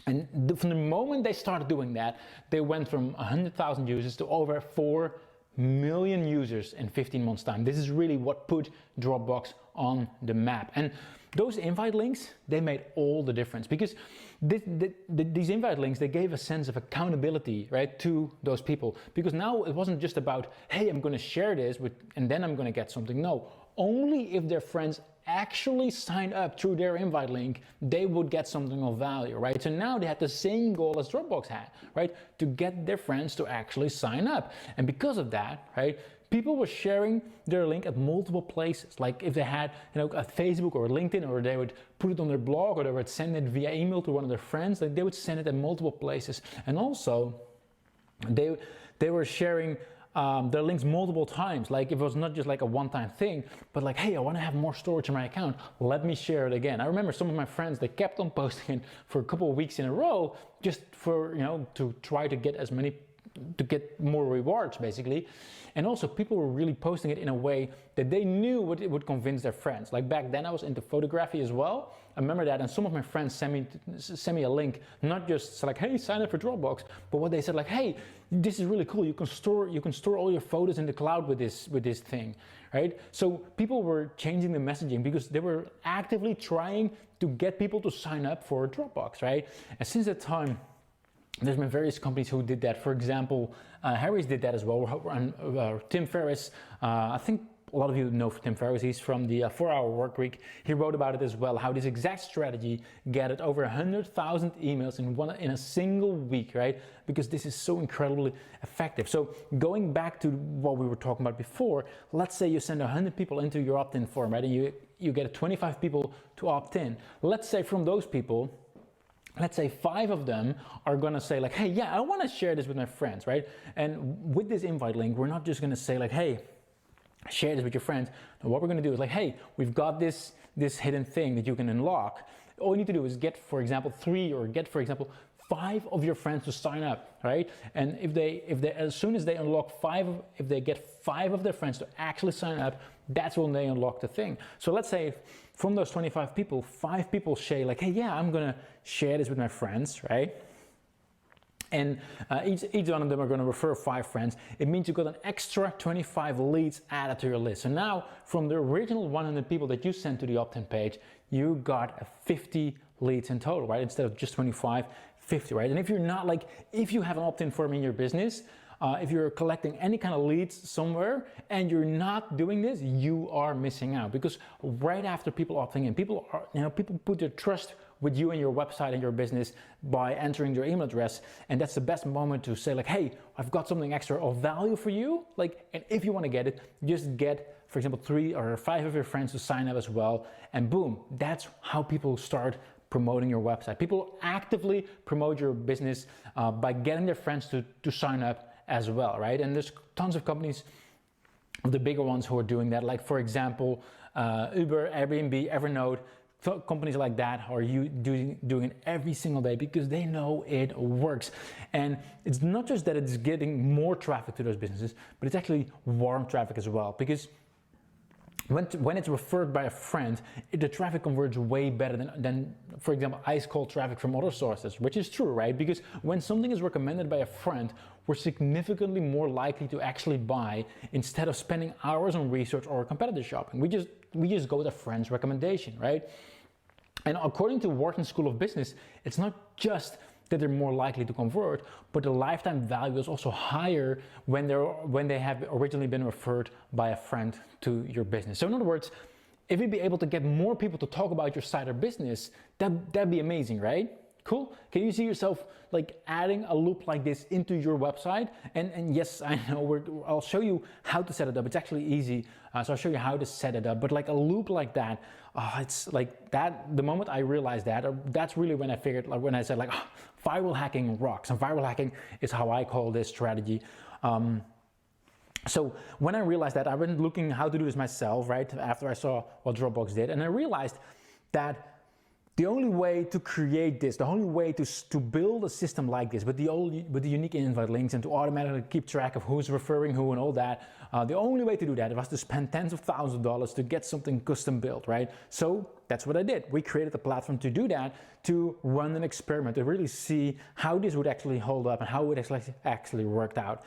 And from the moment they started doing that, they went from 100,000 users to over 4 million users in 15 months time. This is really what put Dropbox on the map. And those invite links, they made all the difference, because these invite links, they gave a sense of accountability, right, to those people. Because now it wasn't just about, hey, I'm going to share this and then I'm going to get something. No, only if their friends actually sign up through their invite link, they would get something of value, right? So now they had the same goal as Dropbox had, right? To get their friends to actually sign up. And because of that, right, people were sharing their link at multiple places. Like if they had, a Facebook or LinkedIn, or they would put it on their blog, or they would send it via email to one of their friends, like they would send it at multiple places. And also they were sharing their links multiple times. Like if it was not just like a one-time thing, but like, hey, I want to have more storage in my account, let me share it again. I remember some of my friends, they kept on posting it for a couple of weeks in a row, just for, to try to get more rewards basically. And also people were really posting it in a way that they knew it would convince their friends. Like back then I was into photography as well. I remember that, and some of my friends sent me a link, not just like, hey, sign up for Dropbox, but what they said, like, hey, this is really cool. You can store all your photos in the cloud with this thing, right? So people were changing the messaging because they were actively trying to get people to sign up for Dropbox, right? And since that time, there's been various companies who did that. For example, Harry's did that as well. Tim Ferriss, I think a lot of you know Tim Ferriss. He's from the 4-Hour Workweek. He wrote about it as well, how this exact strategy gathered over 100,000 emails in a single week, right? Because this is so incredibly effective. So going back to what we were talking about before, let's say you send 100 people into your opt-in form, right? And you get 25 people to opt in. Let's say from those people, let's say 5 of them are gonna say like, hey, yeah, I wanna share this with my friends, right? And with this invite link, we're not just gonna say like, hey, share this with your friends. And what we're gonna do is like, hey, we've got this hidden thing that you can unlock. All you need to do is get, for example, 3 or get, for example, 5 of your friends to sign up, right? And if they as soon as they unlock 5, if they get 5 of their friends to actually sign up, that's when they unlock the thing. So let's say from those 25 people, 5 people say like, hey, yeah, I'm gonna share this with my friends, right? And each one of them are going to refer 5 friends. It means you got an extra 25 leads added to your list. So now from the original 100 people that you sent to the opt-in page, you got 50 leads in total, right? Instead of just 25, 50, right? And if you're not if you have an opt-in form in your business, if you're collecting any kind of leads somewhere and you're not doing this, you are missing out. Because right after people opting in, people put their trust with you and your website and your business by entering their email address, and that's the best moment to say like, hey, I've got something extra of value for you. And if you want to get it, just get, for example, 3 or 5 of your friends to sign up as well, and boom, that's how people start promoting your website. People actively promote your business by getting their friends to sign up as well, right? And there's tons of companies, the bigger ones, who are doing that. Like for example, Uber, Airbnb, Evernote, companies like that are doing it every single day because they know it works. And it's not just that it's getting more traffic to those businesses, but it's actually warm traffic as well. Because when it's referred by a friend, the traffic converts way better than, for example, ice cold traffic from other sources, which is true, right? Because when something is recommended by a friend, we're significantly more likely to actually buy instead of spending hours on research or competitor shopping. We just go with a friend's recommendation, right? And according to Wharton School of Business, it's not just that they're more likely to convert, but the lifetime value is also higher when they have originally been referred by a friend to your business. So in other words, if you'd be able to get more people to talk about your site or business, that'd be amazing, right? Cool. Can you see yourself like adding a loop like this into your website? And yes, I know I'll show you how to set it up. It's actually easy. So I'll show you how to set it up. But like a loop like that, it's like that. The moment I realized that, that's really when I figured, like when I said like, viral hacking rocks. And viral hacking is how I call this strategy. So when I realized that, I went looking how to do this myself, right? After I saw what Dropbox did, and I realized that The only way to create this, the only way to build a system like this with the unique invite links and to automatically keep track of who's referring who and all that, the only way to do that was to spend tens of thousands of dollars to get something custom built, right? So that's what I did. We created a platform to do that, to run an experiment, to really see how this would actually hold up and how it actually worked out.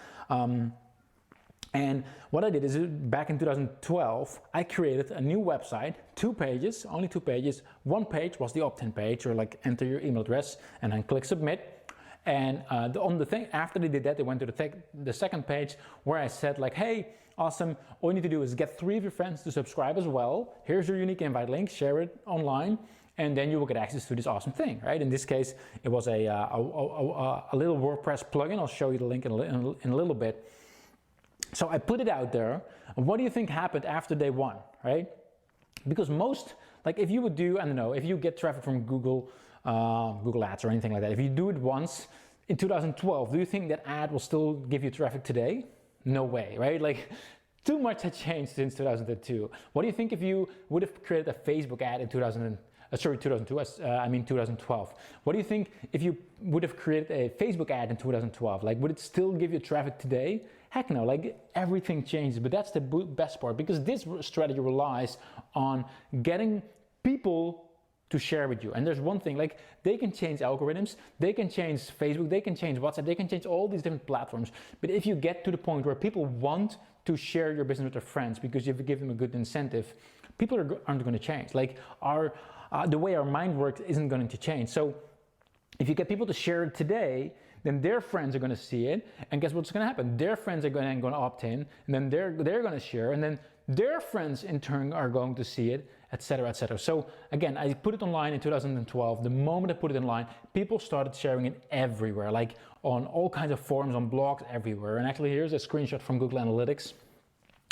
And what I did is back in 2012, I created a new website, 2 pages, only 2 pages. One page was the opt-in page, or like enter your email address and then click submit. And after they did that, they went to the second page where I said like, hey, awesome, all you need to do is get 3 of your friends to subscribe as well. Here's your unique invite link, share it online, and then you will get access to this awesome thing, right? In this case, it was a little WordPress plugin. I'll show you the link in a little bit. So I put it out there, and what do you think happened after day 1, right? Because most, like if you would do, I don't know, if you get traffic from Google Ads or anything like that, if you do it once in 2012, do you think that ad will still give you traffic today? No way, right? Like too much had changed since 2002. What do you think if you would have created a Facebook ad in 2012? What do you think if you would have created a Facebook ad in 2012? Like, would it still give you traffic today? Heck no, like everything changes, but that's the best part, because this strategy relies on getting people to share with you. And there's one thing, like they can change algorithms, they can change Facebook, they can change WhatsApp, they can change all these different platforms. But if you get to the point where people want to share your business with their friends because you give them a good incentive, people aren't going to change. Like the way our mind works isn't going to change. So if you get people to share it today, then their friends are going to see it, and guess what's going to happen? Their friends are going to opt in, and then they're going to share, and then their friends in turn are going to see it, etc., etc. So again, I put it online in 2012. The moment I put it online, people started sharing it everywhere, like on all kinds of forums, on blogs, everywhere. And actually, here's a screenshot from Google Analytics.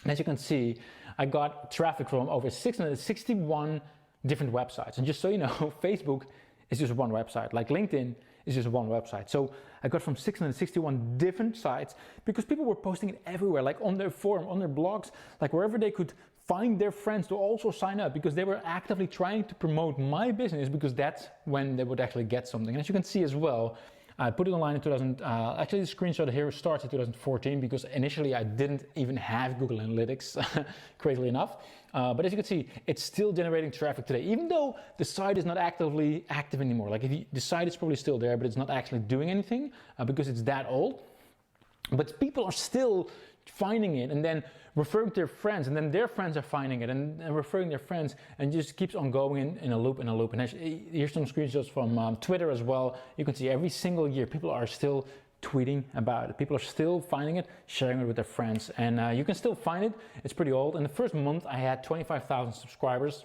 And as you can see, I got traffic from over 661 different websites. And just so you know, Facebook is just one website, like LinkedIn is just one website. So I got from 661 different sites because people were posting it everywhere, like on their forum, on their blogs, like wherever they could find their friends to also sign up, because they were actively trying to promote my business, because that's when they would actually get something. And as you can see as well, I put it online in actually the screenshot here starts in 2014, because initially I didn't even have Google Analytics, crazily enough. But as you can see, it's still generating traffic today, even though the site is not actively active anymore. Like the site is probably still there, but it's not actually doing anything because it's that old. But people are still finding it and then referring to their friends, and then their friends are finding it and referring their friends, and just keeps on going in a loop and a loop. And here's some screenshots from Twitter as well. You can see every single year people are still tweeting about it. People are still finding it, sharing it with their friends, and you can still find it. It's pretty old. In the first month I had 25,000 subscribers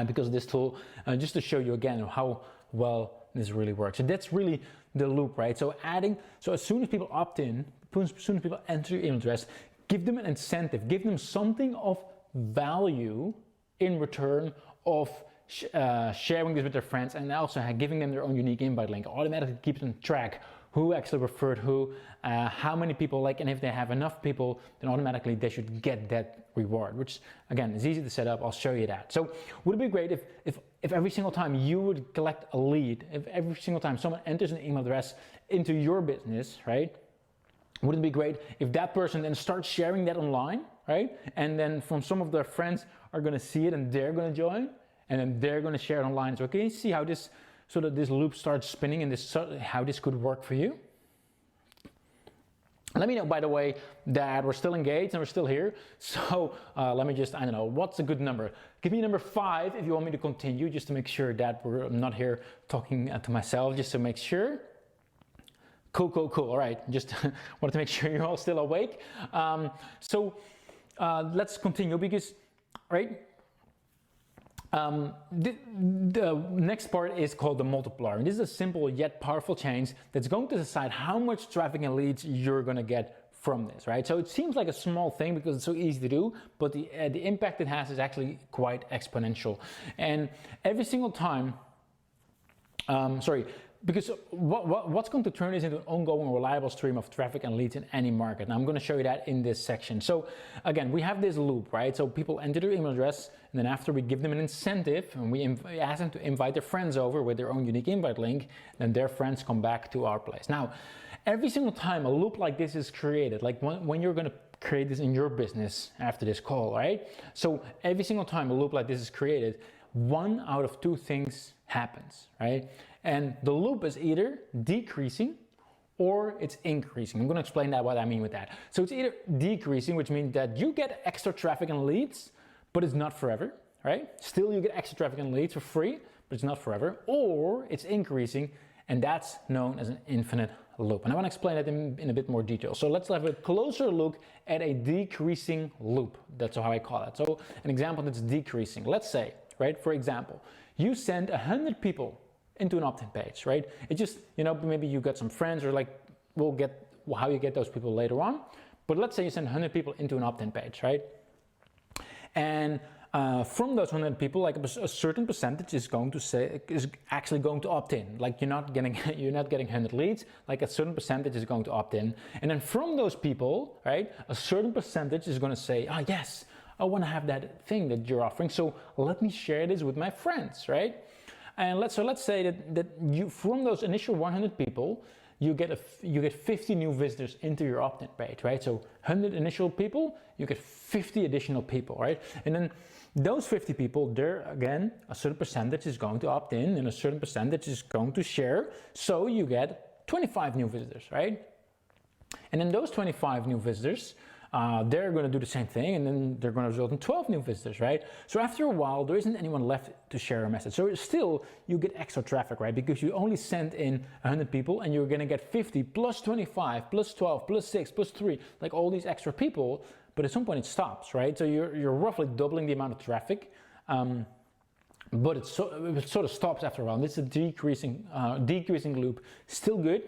because of this tool, just to show you again how well this really works. And that's really the loop, right? So as soon as people opt in, as soon as people enter your email address, give them an incentive, give them something of value in return of sharing this with their friends, and also giving them their own unique invite link. Automatically keeps them track who actually referred who, how many people, like, and if they have enough people, then automatically they should get that reward, which again is easy to set up. I'll show you that. So would it be great if every single time you would collect a lead, if every single time someone enters an email address into your business, right? Wouldn't it be great if that person then starts sharing that online, right? And then from some of their friends are going to see it and they're going to join, and then they're going to share it online. So can you see how this, so that this loop starts spinning, and how this could work for you? Let me know, by the way, that we're still engaged and we're still here. So let me just, I don't know, what's a good number? Give me number 5 if you want me to continue, just to make sure that I'm not here talking to myself, just to make sure. Cool. All right, just wanted to make sure you're all still awake. So let's continue, because, right, the next part is called the multiplier. And this is a simple yet powerful change that's going to decide how much traffic and leads you're going to get from this, right? So it seems like a small thing because it's so easy to do, but the impact it has is actually quite exponential. And every single time, because what's going to turn this into an ongoing, reliable stream of traffic and leads in any market? And I'm going to show you that in this section. So again, we have this loop, right? So people enter their email address, and then after we give them an incentive, and we ask them to invite their friends over with their own unique invite link, then their friends come back to our place. Now, every single time a loop like this is created, like when you're going to create this in your business after this call, right? So every single time a loop like this is created, one out of two things happens, right? And the loop is either decreasing or it's increasing. I'm going to explain that, what I mean with that. So it's either decreasing, which means that you get extra traffic and leads, but it's not forever, right? Still you get extra traffic and leads for free, but it's not forever. Or it's increasing, and that's known as an infinite loop. And I want to explain that in a bit more detail. So let's have a closer look at a decreasing loop. That's how I call it. So an example that's decreasing. Let's say, right, for example, you send 100 people into an opt-in page, right? It just, maybe you got some friends, or like, we'll get how you get those people later on. But let's say you send 100 people into an opt-in page, right? And from those 100 people, like a certain percentage is actually going to opt in. Like you're not getting 100 leads, like a certain percentage is going to opt in. And then from those people, right, a certain percentage is going to say, oh yes, I want to have that thing that you're offering, so let me share this with my friends, right? And let's say that you, from those initial 100 people, you get 50 new visitors into your opt-in page, right? So 100 initial people, you get 50 additional people, right? And then those 50 people, there again, a certain percentage is going to opt in and a certain percentage is going to share. So you get 25 new visitors, right? And then those 25 new visitors, they're going to do the same thing, and then they're going to result in 12 new visitors, right? So after a while, there isn't anyone left to share a message. So still, you get extra traffic, right? Because you only sent in 100 people, and you're going to get 50 plus 25 plus 12 plus 6 plus 3, like all these extra people. But at some point, it stops, right? So you're roughly doubling the amount of traffic. But it sort of stops after a while. This is a decreasing loop. Still good.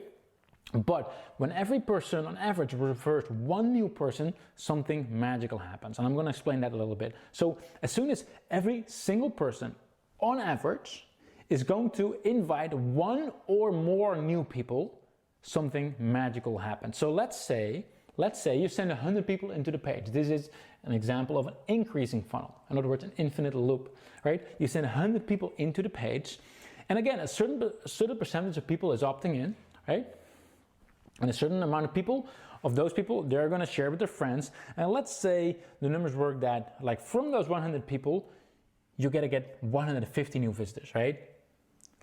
But when every person on average refers one new person, something magical happens. And I'm going to explain that a little bit. So as soon as every single person on average is going to invite one or more new people, something magical happens. So let's say you send 100 people into the page. This is an example of an increasing funnel. In other words, an infinite loop, right? You send 100 people into the page. And again, a certain percentage of people is opting in, right? And a certain amount of people, they're going to share with their friends. And let's say the numbers work that, like, from those 100 people, you're going to get 150 new visitors, right?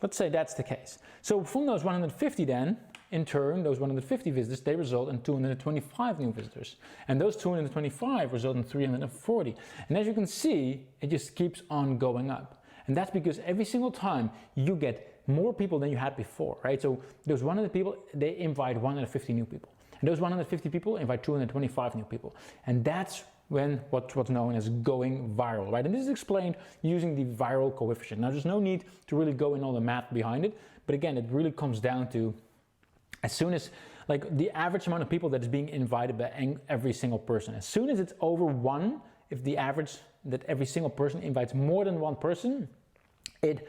Let's say that's the case. So from those 150 then, in turn, those 150 visitors, they result in 225 new visitors. And those 225 result in 340. And as you can see, it just keeps on going up. And that's because every single time you get more people than you had before, right? So those 100 people, they invite 150 new people. And those 150 people invite 225 new people. And that's when what's known as going viral, right? And this is explained using the viral coefficient. Now, there's no need to really go in all the math behind it. But again, it really comes down to, as soon as, like, the average amount of people that is being invited by every single person, as soon as it's over one, if the average that every single person invites more than one person, it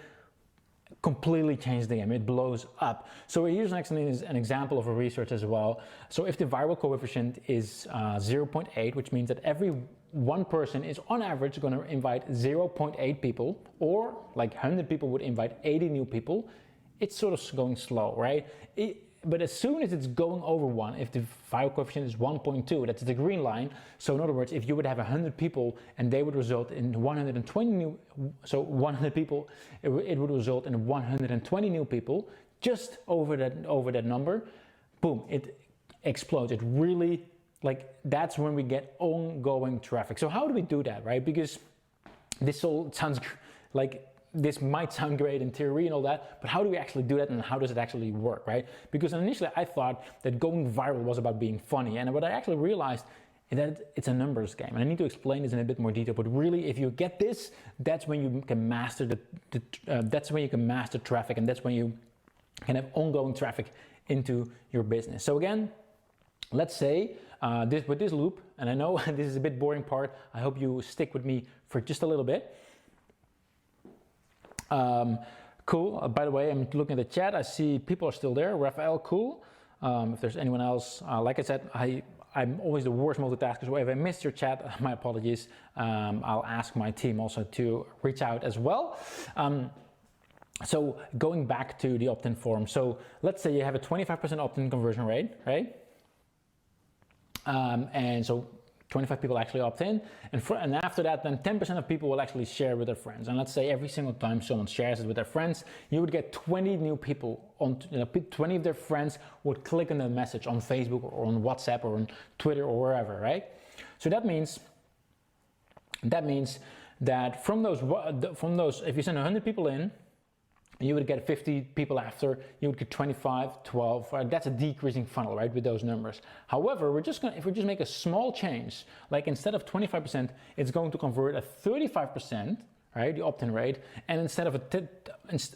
completely changes the game. It blows up. So here's an example of a research as well. So if the viral coefficient is 0.8, which means that every one person is on average going to invite 0.8 people, or like 100 people would invite 80 new people, it's sort of going slow, right? But as soon as it's going over one, if the viral coefficient is 1.2, that's the green line. So in other words, if you would have 100 people and they would result in 120 new, so 100 people, it would result in 120 new people just over that number, boom, it explodes. It really, like, that's when we get ongoing traffic. So how do we do that, right? Because this all sounds like, this might sound great in theory and all that, but how do we actually do that, and how does it actually work, right? Because initially I thought that going viral was about being funny, and what I actually realized is that it's a numbers game. And I need to explain this in a bit more detail, but really, if you get this, that's when you can master that's when you can master traffic, and that's when you can have ongoing traffic into your business. So again, let's say with this loop, and I know this is a bit boring part, I hope you stick with me for just a little bit. Cool. By the way, I'm looking at the chat. I see people are still there. Raphael, cool. If there's anyone else, like I said, I'm always the worst multitasker, so if I missed your chat, my apologies. I'll ask my team also to reach out as well. So going back to the opt-in form. So let's say you have a 25% opt-in conversion rate, right? And so 25 people actually opt in, and after that, then 10% of people will actually share with their friends. And let's say every single time someone shares it with their friends, you would get 20 new people on, 20 of their friends would click on the message on Facebook or on WhatsApp or on Twitter or wherever, right? So that means that from those, if you send 100 people in, you would get 50 people after, you would get 25, 12, that's a decreasing funnel, right, with those numbers. However, if we just make a small change, like instead of 25%, it's going to convert at 35%, right, the opt-in rate, and instead of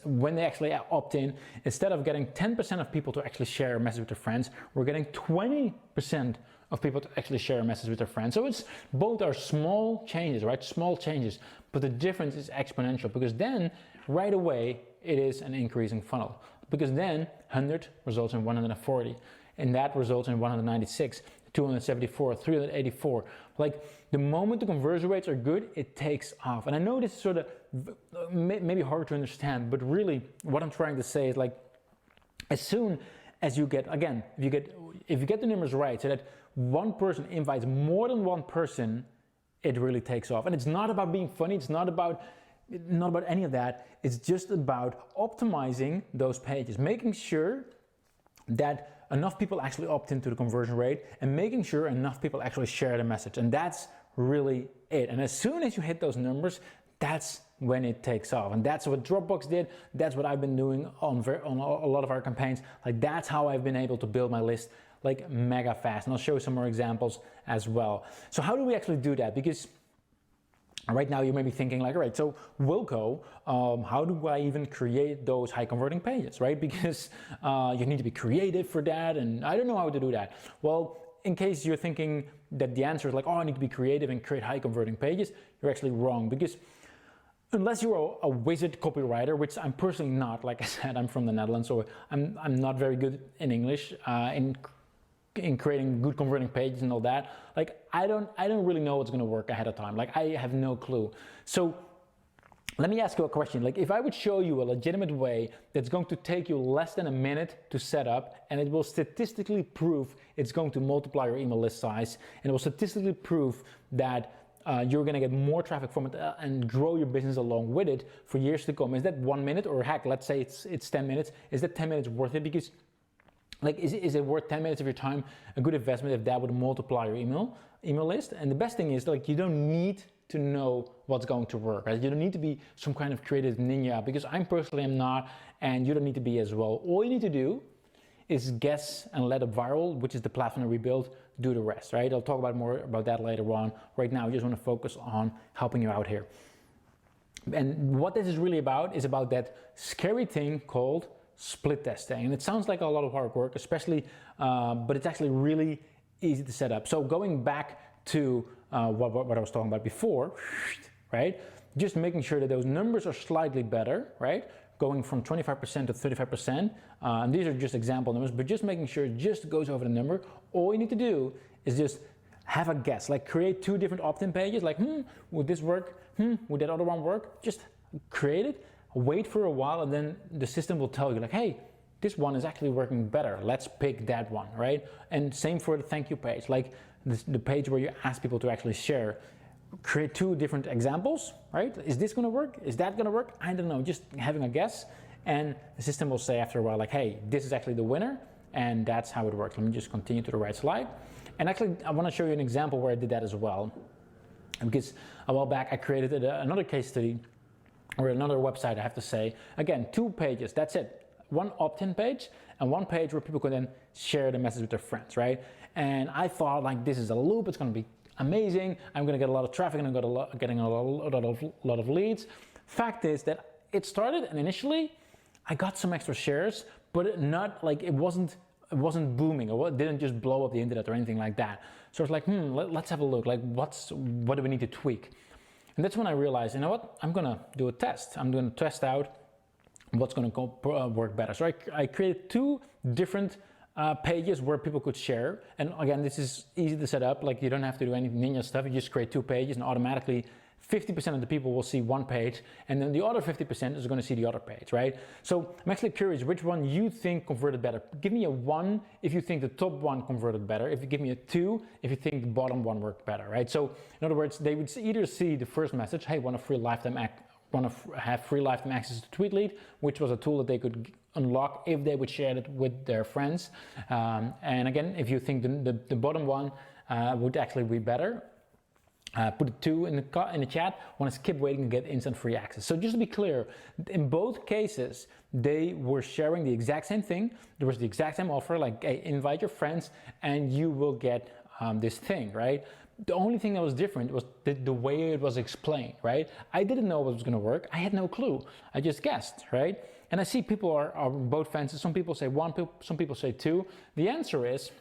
when they actually opt in, instead of getting 10% of people to actually share a message with their friends, we're getting 20% of people to actually share a message with their friends. So it's both are small changes, right, small changes, but the difference is exponential, because then right away, it is an increasing funnel, because then 100 results in 140, and that results in 196, 274, 384. Like the moment the conversion rates are good, it takes off. And I know this is sort of maybe hard to understand, but really what I'm trying to say is, like, as soon as you get, again, if you get the numbers right, so that one person invites more than one person, it really takes off. And it's not about being funny, it's not about any of that. It's just about optimizing those pages, making sure that enough people actually opt into the conversion rate, and making sure enough people actually share the message. And that's really it. And as soon as you hit those numbers, that's when it takes off. And that's what Dropbox did. That's what I've been doing on a lot of our campaigns. Like, that's how I've been able to build my list like mega fast. And I'll show you some more examples as well. So how do we actually do that? Because right now you may be thinking like, all right, so Wilco, how do I even create those high converting pages, right? Because you need to be creative for that, and I don't know how to do that. Well, in case you're thinking that the answer is like, oh, I need to be creative and create high converting pages, you're actually wrong, because unless you're a wizard copywriter, which I'm personally not, like I said, I'm from the Netherlands, so I'm not very good in English, in creating good converting pages and all that. Like, I don't really know what's going to work ahead of time. Like, I have no clue. So let me ask you a question. Like, if I would show you a legitimate way that's going to take you less than a minute to set up, and it will statistically prove it's going to multiply your email list size, and it will statistically prove that you're going to get more traffic from it and grow your business along with it for years to come, is that 1 minute, or heck, let's say it's 10 minutes, is that 10 minutes worth it? Because like, is it worth 10 minutes of your time, a good investment, if that would multiply your email list? And the best thing is, like, you don't need to know what's going to work, right? You don't need to be some kind of creative ninja, because I personally am not, and you don't need to be as well. All you need to do is guess and let up Viral, which is the platform that we built, do the rest, right? I'll talk about more about that later on. Right now, I just want to focus on helping you out here. And what this is really about is about that scary thing called split testing. And it sounds like a lot of hard work, especially, but it's actually really easy to set up. So going back to what I was talking about before, right? Just making sure that those numbers are slightly better, right? Going from 25% to 35%. And these are just example numbers, but just making sure it just goes over the number. All you need to do is just have a guess, like create 2 different opt-in pages, like, would this work? Would that other one work? Just create it. Wait for a while, and then the system will tell you, like, hey, this one is actually working better. Let's pick that one, right? And same for the thank you page, like the page where you ask people to actually share. Create 2 different examples, right? Is this gonna work? Is that gonna work? I don't know, just having a guess. And the system will say after a while, like, hey, this is actually the winner, and that's how it works. Let me just continue to the right slide. And actually, I wanna show you an example where I did that as well. Because a while back, I created another case study, or another website, I have to say. Again, 2 pages, that's it. 1 opt-in page and 1 page where people can then share the message with their friends, right? And I thought, like, this is a loop, it's gonna be amazing. I'm gonna get a lot of traffic, and I'm getting a lot of leads. Fact is that it started, and initially I got some extra shares, but not like, it wasn't booming, or it didn't just blow up the internet or anything like that. So I was like, let's have a look, like, what do we need to tweak? And that's when I realized, you know what, I'm gonna do a test. I'm gonna test out what's going to work better. So I created 2 different pages where people could share. And again, this is easy to set up. Like, you don't have to do any ninja stuff. You just create 2 pages, and automatically 50% of the people will see one page, and then the other 50% is going to see the other page, right? So I'm actually curious which one you think converted better. Give me a 1 if you think the top one converted better. If you give me a 2 if you think the bottom one worked better, right? So in other words, they would either see the first message, hey, want to have free lifetime access to TweetLead, which was a tool that they could unlock if they would share it with their friends. And again, if you think the bottom one would actually be better, put a 2 in the chat. Want to skip waiting and get instant free access. So just to be clear, in both cases, they were sharing the exact same thing. There was the exact same offer, like, hey, invite your friends and you will get this thing, right? The only thing that was different was the way it was explained, right? I didn't know what was going to work. I had no clue. I just guessed, right? And I see people are on both fences. Some people say 1, some people say 2. The answer is,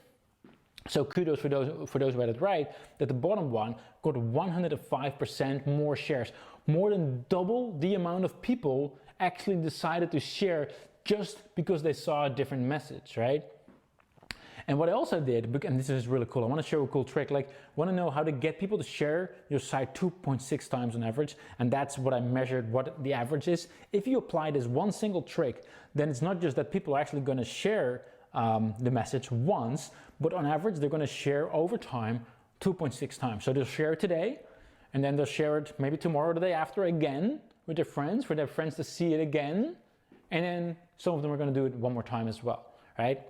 so kudos for those who had it right, that the bottom one got 105% more shares. More than double the amount of people actually decided to share just because they saw a different message, right? And what I also did, and this is really cool, I want to show a cool trick, like, want to know how to get people to share your site 2.6 times on average, and that's what I measured what the average is. If you apply this one single trick, then it's not just that people are actually going to share the message once, but on average they're going to share over time 2.6 times. So they'll share it today, and then they'll share it maybe tomorrow or the day after again with their friends, for their friends to see it again, and then some of them are going to do it one more time as well, right?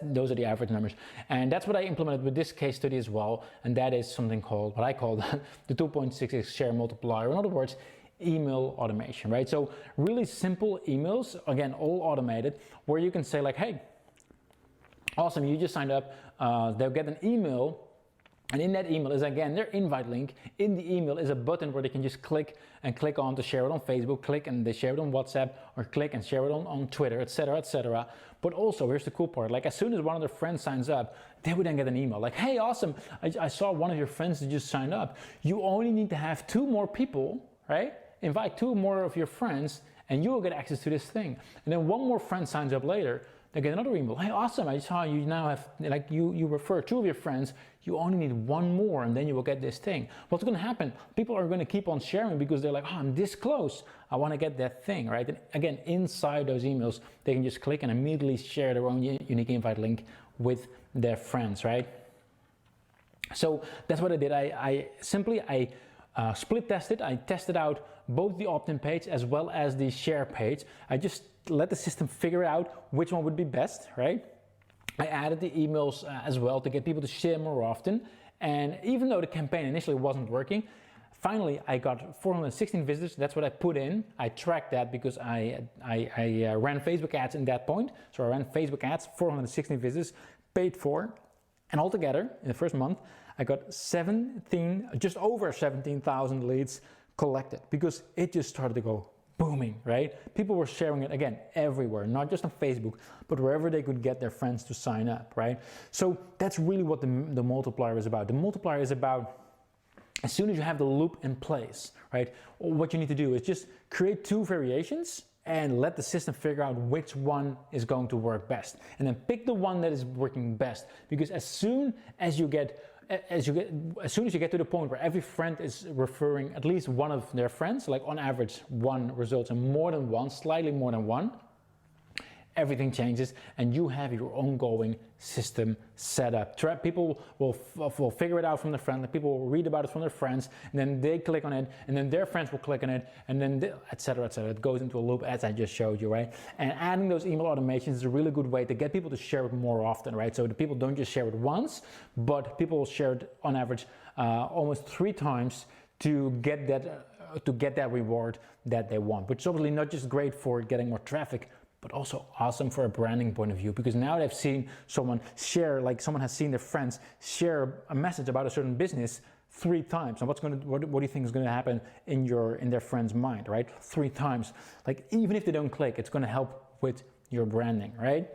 Those are the average numbers, and that's what I implemented with this case study as well, and that is something called, what I call the 2.6x share multiplier. In other words, email automation, right? So really simple emails, again, all automated, where you can say like, hey, awesome, you just signed up, they'll get an email, and in that email is, again, their invite link. In the email is a button where they can just click on to share it on Facebook, click and they share it on WhatsApp, or click and share it on Twitter, etc., etc. But also, here's the cool part, like, as soon as one of their friends signs up, they would then get an email like, hey, awesome, I saw one of your friends that just signed up. You only need to have 2 more people, right? Invite 2 more of your friends and you will get access to this thing. And then one more friend signs up later, they get another email. Hey, awesome, I saw you now have, like, you refer 2 of your friends, you only need 1 more and then you will get this thing. What's going to happen? People are going to keep on sharing because they're like, oh, I'm this close, I want to get that thing, right? And again, inside those emails, they can just click and immediately share their own unique invite link with their friends, right? So that's what I did. I simply split tested. I tested out both the opt-in page as well as the share page. I just let the system figure out which one would be best, right? I added the emails as well to get people to share more often. And even though the campaign initially wasn't working, finally I got 416 visitors. That's what I put in. I tracked that because I ran Facebook ads in that point. So I ran Facebook ads, 416 visitors, paid for. And altogether, in the first month, I got just over 17,000 leads collected because it just started to go booming, right? People were sharing it, again, everywhere, not just on Facebook, but wherever they could get their friends to sign up, right? So that's really what the multiplier is about. The multiplier is about, as soon as you have the loop in place, right? What you need to do is just create 2 variations and let the system figure out which one is going to work best. And then pick the one that is working best, because as soon as you get to the point where every friend is referring at least one of their friends, like on average 1 results in more than 1, slightly more than 1, everything changes and you have your ongoing system set up. People will figure it out from their friends, people will read about it from their friends, and then they click on it, and then their friends will click on it, and then etc., etc. It goes into a loop as I just showed you, right? And adding those email automations is a really good way to get people to share it more often, right? So the people don't just share it once, but people will share it on average almost 3 times to get that reward that they want, which is obviously not just great for getting more traffic, but also awesome for a branding point of view, because now they've seen someone share, like someone has seen their friends share a message about a certain business 3 times. And what do you think is going to happen in their friend's mind, right? 3 times. Like, even if they don't click, it's going to help with your branding, right?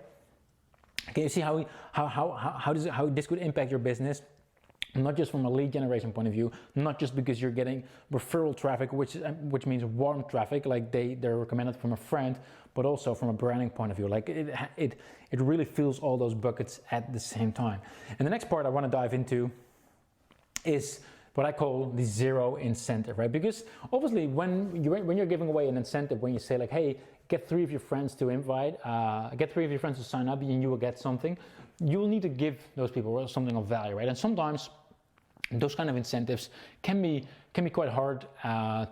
Can you see how this could impact your business? not just from a lead generation point of view, not just because you're getting referral traffic, which means warm traffic, like they're recommended from a friend, but also from a branding point of view. Like it really fills all those buckets at the same time. And the next part I want to dive into is what I call the zero incentive, right? Because obviously when you're giving away an incentive, when you say like, hey, get 3 of your friends to get 3 of your friends to sign up and you will get something, you will need to give those people something of value, right? And sometimes those kind of incentives can be quite hard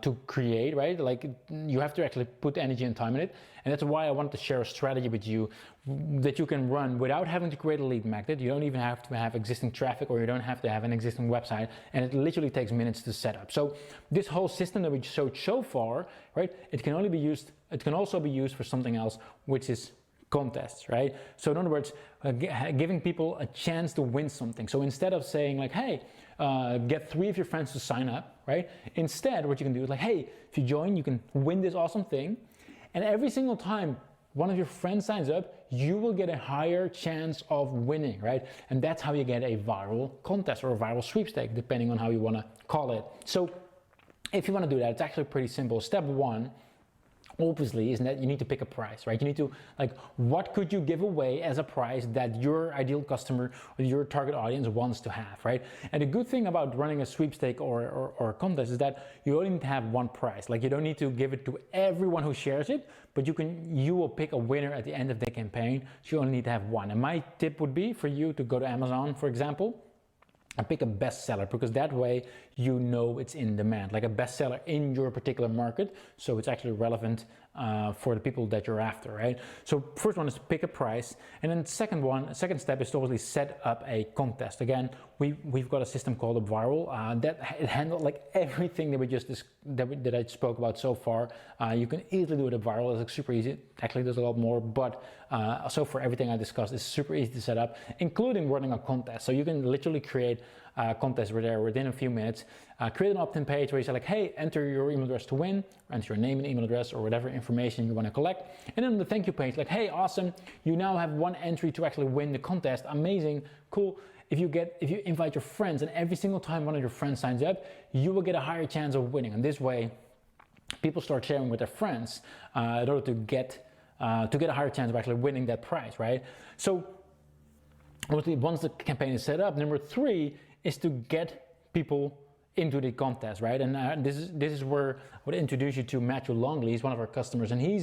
to create, right? Like you have to actually put energy and time in it. And that's why I wanted to share a strategy with you that you can run without having to create a lead magnet. You don't even have to have existing traffic, or you don't have to have an existing website, and it literally takes minutes to set up. So this whole system that we showed so far, right? It can also be used for something else, which is contests, right? So in other words, giving people a chance to win something. So instead of saying like, hey, get 3 of your friends to sign up, right? Instead, what you can do is like, hey, if you join, you can win this awesome thing. And every single time one of your friends signs up, you will get a higher chance of winning, right? And that's how you get a viral contest or a viral sweepstake, depending on how you want to call it. So if you want to do that, it's actually pretty simple. Step 1, obviously, is that you need to pick a price, right? You need to, like, what could you give away as a price that your ideal customer or your target audience wants to have, right? And the good thing about running a sweepstake or a contest is that you only need to have one price. Like, you don't need to give it to everyone who shares it, but you will pick a winner at the end of the campaign, so you only need to have one. And my tip would be for you to go to Amazon, for example, and pick a bestseller, because that way you know it's in demand, like a bestseller in your particular market, so it's actually relevant for the people that you're after, right? So first one is to pick a price, and then second step is to obviously set up a contest. Again, we've got a system called a viral that it handles like everything that that I spoke about so far. You can easily do it a viral. It's like super easy. Actually, there's a lot more, but so for everything I discussed, it's super easy to set up, including running a contest. So you can literally create a contest within a few minutes. Create an opt-in page where you say like, hey, enter your email address to win, or enter your name and email address or whatever information you want to collect. And then the thank you page, like, hey, awesome, you now have 1 entry to actually win the contest. Amazing, cool. If you invite your friends, and every single time one of your friends signs up, you will get a higher chance of winning. And this way, people start sharing with their friends in order to get a higher chance of actually winning that prize, right? So obviously, once the campaign is set up, number 3 is to get people into the contest, right? And this is where I would introduce you to Matthew Longley. He's one of our customers, and he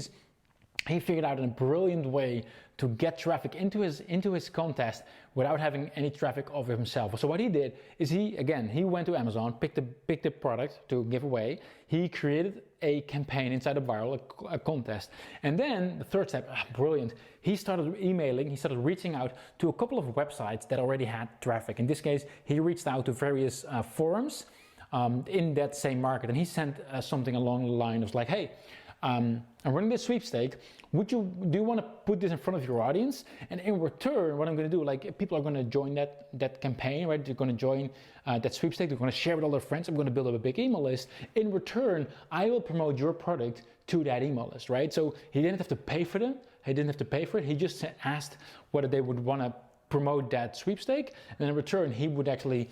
figured out in a brilliant way to get traffic into his contest without having any traffic of himself. So what he did is he went to Amazon, picked the product to give away. He created a campaign inside a viral, a contest. And then the third step, brilliant, he started reaching out to a couple of websites that already had traffic. In this case, he reached out to various forums in that same market, and he sent something along the line of like, hey, I'm running this sweepstake. Do you want to put this in front of your audience? And in return, what I'm going to do, like, people are going to join that campaign, right? They're going to join that sweepstake. They're going to share with all their friends. I'm going to build up a big email list. In return, I will promote your product to that email list, right? So he didn't have to pay for them. He didn't have to pay for it. He just asked whether they would want to promote that sweepstake, and then in return, he would actually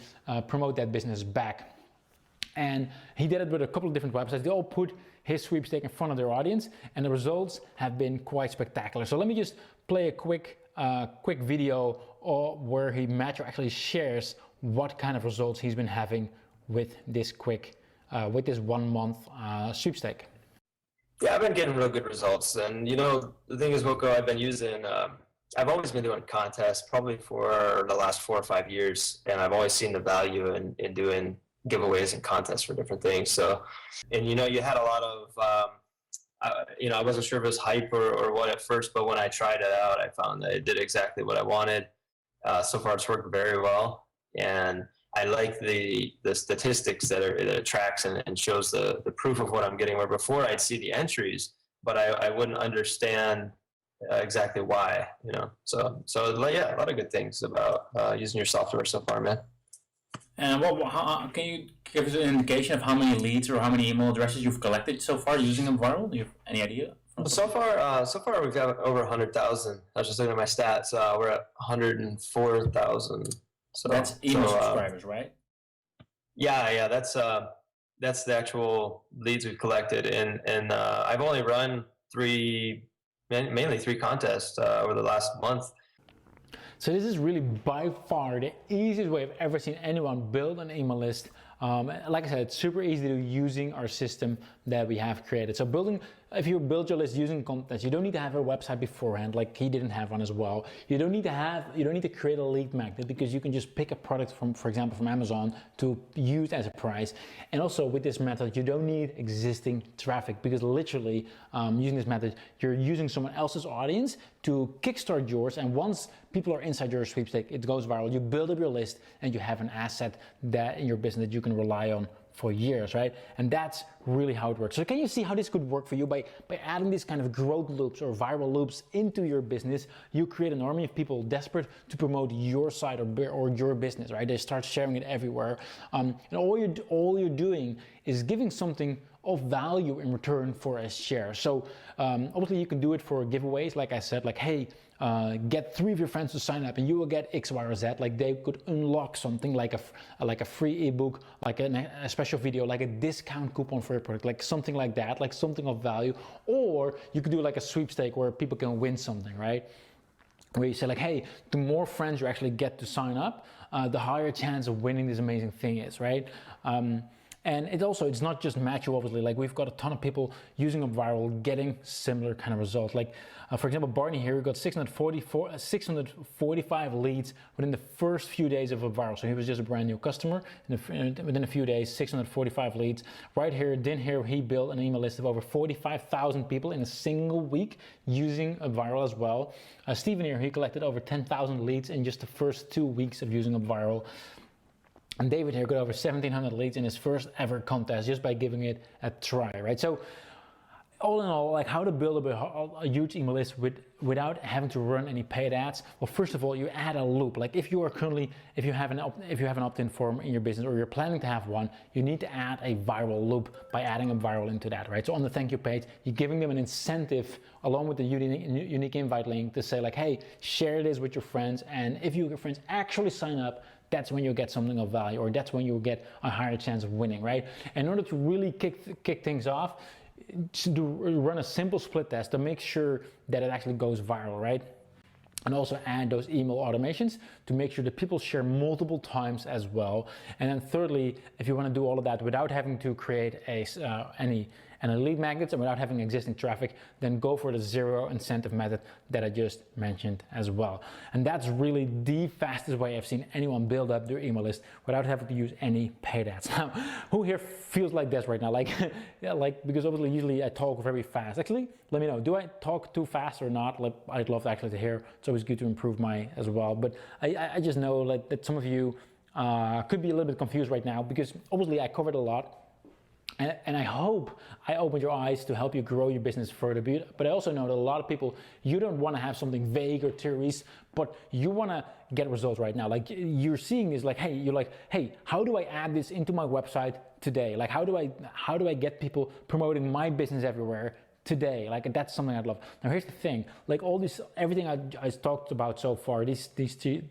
promote that business back. And he did it with a couple of different websites. They all put his sweepstake in front of their audience, and the results have been quite spectacular. So let me just play a quick video where Matthew actually shares what kind of results he's been having with this 1 month sweepstake. Yeah, I've been getting real good results. And the thing is, Wilco, I've been using, I've always been doing contests probably for the last 4 or 5 years. And I've always seen the value in doing giveaways and contests for different things. So, and you had a lot of, I wasn't sure if it was hype or what at first, but when I tried it out, I found that it did exactly what I wanted. So far, it's worked very well. And I like the statistics that it tracks and shows the proof of what I'm getting, where before I'd see the entries, but I wouldn't understand exactly why, So yeah, a lot of good things about using your software so far, man. And can you give us an indication of how many leads or how many email addresses you've collected so far using a viral? Do you have any idea? So far we've got over 100,000. I was just looking at my stats. We're at 104,000 So That's email subscribers, right? Yeah, that's the actual leads we've collected, and I've only run mainly three contests over the last month. So this is really by far the easiest way I've ever seen anyone build an email list. Like I said, it's super easy to do using our system that we have created. So if you build your list using contents, you don't need to have a website beforehand, like he didn't have one as well. You don't need to create a lead magnet, because you can just pick a product from, for example, from Amazon to use as a price. And also with this method, you don't need existing traffic, because literally using this method, you're using someone else's audience to kickstart yours. And once people are inside your sweepstake, it goes viral. You build up your list and you have an asset that in your business that you can rely on for years, right? And that's really how it works. So can you see how this could work for you? By adding these kind of growth loops or viral loops into your business, you create an army of people desperate to promote your site or your business, right? They start sharing it everywhere. And all you're doing is giving something of value in return for a share. So obviously you can do it for giveaways, like I said, like, hey, get 3 of your friends to sign up and you will get X, Y, or Z. Like they could unlock something like a free ebook, like a special video, like a discount coupon for your product, like something like that, like something of value. Or you could do like a sweepstake where people can win something, right? Where you say like, hey, the more friends you actually get to sign up, the higher chance of winning this amazing thing is, right? And it's not just Matthew, obviously. Like we've got a ton of people using Up Viral, getting similar kind of results. Like for example, Barney here, we got 645 leads within the first few days of Up Viral. So he was just a brand new customer. Within a few days, 645 leads. Right here, he built an email list of over 45,000 people in a single week using Up Viral as well. Steven here, he collected over 10,000 leads in just the first 2 weeks of using Up Viral. And David here got over 1,700 leads in his first ever contest just by giving it a try, right? So all in all, like how to build a huge email list without having to run any paid ads. Well, first of all, you add a loop. Like if you have an opt-in form in your business, or you're planning to have one, you need to add a viral loop by adding a viral into that, right? So on the thank you page, you're giving them an incentive along with the unique invite link to say like, hey, share this with your friends, and if your friends actually sign up, that's when you'll get something of value, or that's when you'll get a higher chance of winning, right? In order to really kick things off, run a simple split test to make sure that it actually goes viral, right? And also add those email automations to make sure that people share multiple times as well. And then thirdly, if you want to do all of that without having to create any lead magnets and without having existing traffic, then go for the zero incentive method that I just mentioned as well. And that's really the fastest way I've seen anyone build up their email list without having to use any paid ads. Now, who here feels like this right now? Like, yeah, like, because obviously usually I talk very fast. Actually, let me know, do I talk too fast or not? Like, I'd love actually to hear. It's always good to improve my as well. But I just know like that some of you could be a little bit confused right now, because obviously I covered a lot. And I hope I opened your eyes to help you grow your business further. But I also know that a lot of people, you don't want to have something vague or theories, but you want to get results right now. Like you're seeing is like, hey, how do I add this into my website today? Like how do I get people promoting my business everywhere today? Like that's something I'd love. Now here's the thing, like everything I talked about so far, these 3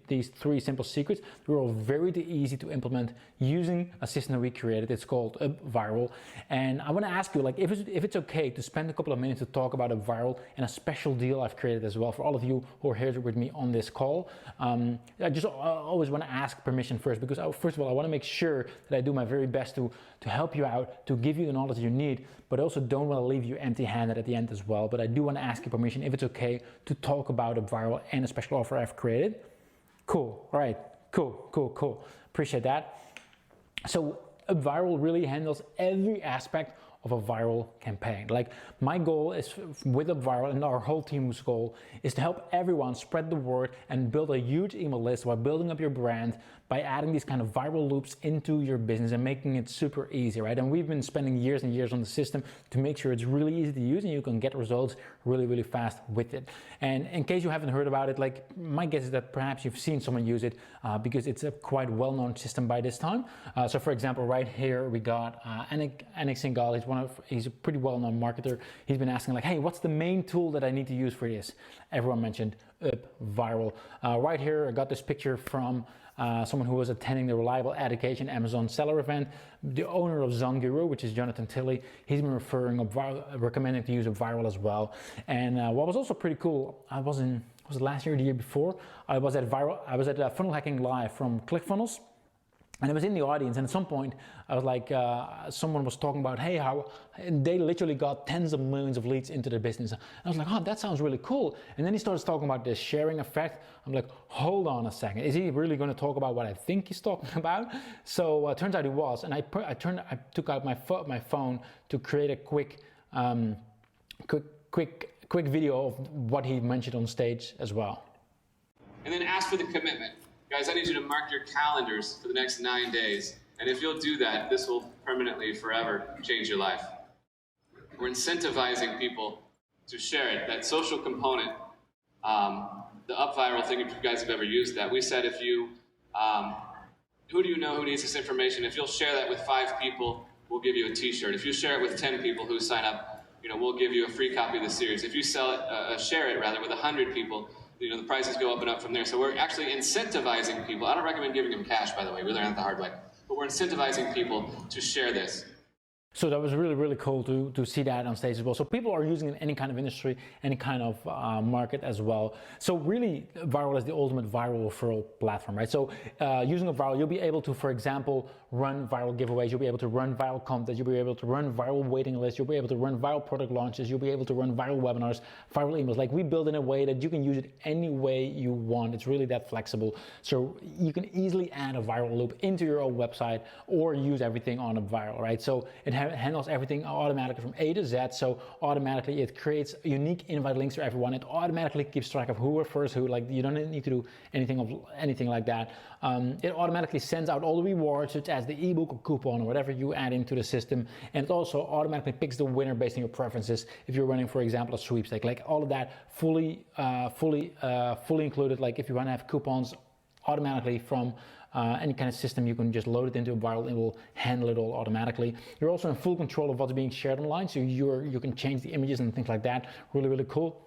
simple secrets, they're all very easy to implement using a system that we created. It's called Up Viral. And I want to ask you, like, if it's okay to spend a couple of minutes to talk about Up Viral and a special deal I've created as well for all of you who are here with me on this call. I always want to ask permission first, because first of all, I want to make sure that I do my very best to help you out, to give you the knowledge you need, but I also don't want to leave you empty-handed at the end as well. But I do want to ask you permission if it's okay to talk about Up Viral and a special offer I've created. Cool. All right. Cool. Appreciate that. So Up Viral really handles every aspect of a viral campaign. Like my goal is with Up Viral, and our whole team's goal is to help everyone spread the word and build a huge email list while building up your brand by adding these kind of viral loops into your business and making it super easy, right? And we've been spending years and years on the system to make sure it's really easy to use and you can get results really fast with it. And in case you haven't heard about it, like my guess is that perhaps you've seen someone use it because it's a quite well-known system by this time. So for example, right here we got Anik Singhal. He's one he's a pretty well-known marketer. He's been asking like, hey, what's the main tool that I need to use for this? Everyone mentioned Viral. Right here, I got this picture from someone who was attending the Reliable Education Amazon seller event. The owner of Zonguru, which is Jonathan Tilley, he's been recommending to use Viral as well. And what was also pretty cool, was it last year or the year before? I was at Funnel Hacking Live from ClickFunnels. And I was in the audience, and at some point, I was like, someone was talking about, hey, how they literally got tens of millions of leads into their business. I was like, oh, that sounds really cool. And then he starts talking about the sharing effect. I'm like, hold on a second. Is he really going to talk about what I think he's talking about? So turns out he was. And I took out my phone to create a quick video of what he mentioned on stage as well. And then ask for the commitment. Guys, I need you to mark your calendars for the next 9 days. And if you'll do that, this will permanently, forever change your life. We're incentivizing people to share it. That social component, the up viral thing, if you guys have ever used that, we said if you, who do you know who needs this information? If you'll share that with 5 people, we'll give you a t-shirt. If you share it with 10 people who sign up, we'll give you a free copy of the series. If you share it rather with 100 people, the prices go up and up from there. So we're actually incentivizing people. I don't recommend giving them cash, by the way. We learned that the hard way. But we're incentivizing people to share this. So that was really, really cool to see that on stage as well. So people are using it in any kind of industry, any kind of market as well. So really, Viral is the ultimate viral referral platform, right? So using a Viral, you'll be able to, for example, run viral giveaways. You'll be able to run viral content. You'll be able to run viral waiting lists. You'll be able to run viral product launches. You'll be able to run viral webinars, viral emails. Like we build in a way that you can use it any way you want. It's really that flexible. So you can easily add a viral loop into your own website or use everything on a Viral, right? So it handles everything automatically from A to Z. So automatically it creates unique invite links for everyone. It automatically keeps track of who refers who. Like you don't need to do anything like that. It automatically sends out all the rewards, such as the ebook or coupon or whatever you add into the system. And it also automatically picks the winner based on your preferences. If you're running, for example, a sweepstake, like all of that fully included. Like if you want to have coupons automatically from any kind of system, you can just load it into a Viral and it will handle it all automatically. You're also in full control of what's being shared online, so you can change the images and things like that. Really, really cool.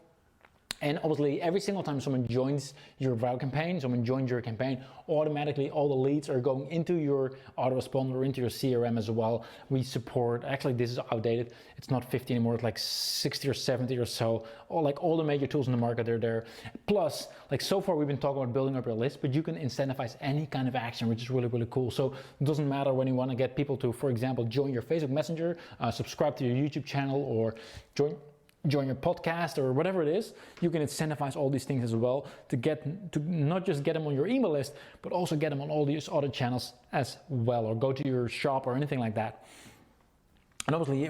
And obviously, every single time someone joins your Viral campaign, someone joins your campaign, automatically all the leads are going into your autoresponder or into your CRM as well. We support, actually this is outdated, it's not 50 anymore, it's like 60 or 70 or so. All the major tools in the market are there. Plus, like so far we've been talking about building up your list, but you can incentivize any kind of action, which is really, really cool. So it doesn't matter when you want to get people to, for example, join your Facebook Messenger, subscribe to your YouTube channel, or join your podcast or whatever it is. You can incentivize all these things as well to not just get them on your email list, but also get them on all these other channels as well, or go to your shop or anything like that. And obviously,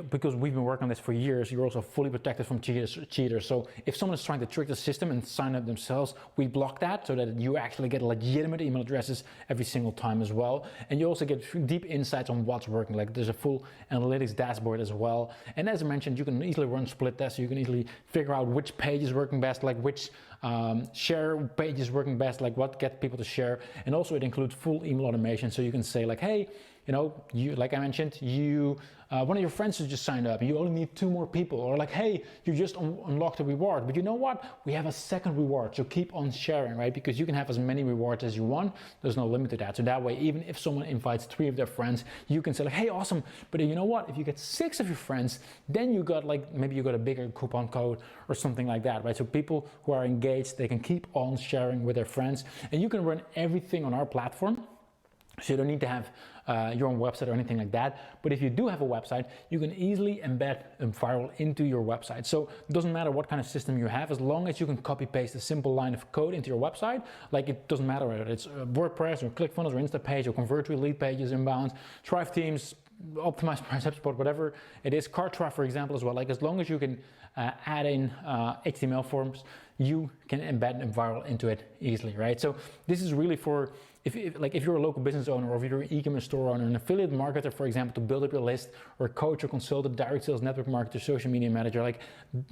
because we've been working on this for years, you're also fully protected from cheaters. So if someone is trying to trick the system and sign up themselves, we block that so that you actually get legitimate email addresses every single time as well. And you also get deep insights on what's working. Like there's a full analytics dashboard as well. And as I mentioned, you can easily run split tests. So you can easily figure out which page is working best, like which share page is working best, like what gets people to share. And also it includes full email automation. So you can say like, hey, like I mentioned, one of your friends has just signed up and you only need 2 more people, or like, hey, you just unlocked a reward, but you know what? We have a second reward, so keep on sharing, right? Because you can have as many rewards as you want. There's no limit to that. So that way, even if someone invites 3 of their friends, you can say like, hey, awesome. But you know what? If you get 6 of your friends, then you got maybe you got a bigger coupon code or something like that, right? So people who are engaged, they can keep on sharing with their friends, and you can run everything on our platform. So you don't need to have your own website or anything like that. But if you do have a website, you can easily embed a Viral into your website. So it doesn't matter what kind of system you have, as long as you can copy paste a simple line of code into your website. Like it doesn't matter whether it's WordPress or ClickFunnels or Instapage or convert to lead pages inbound, Thrive Themes, optimize price HubSpot, whatever it is, Cartwright, for example, as well. Like as long as you can add in HTML forms, you can embed a Viral into it easily, right? So this is really for if you're a local business owner, or if you're an e-commerce store owner, an affiliate marketer, for example, to build up your list, or a coach or consultant, direct sales network marketer, social media manager.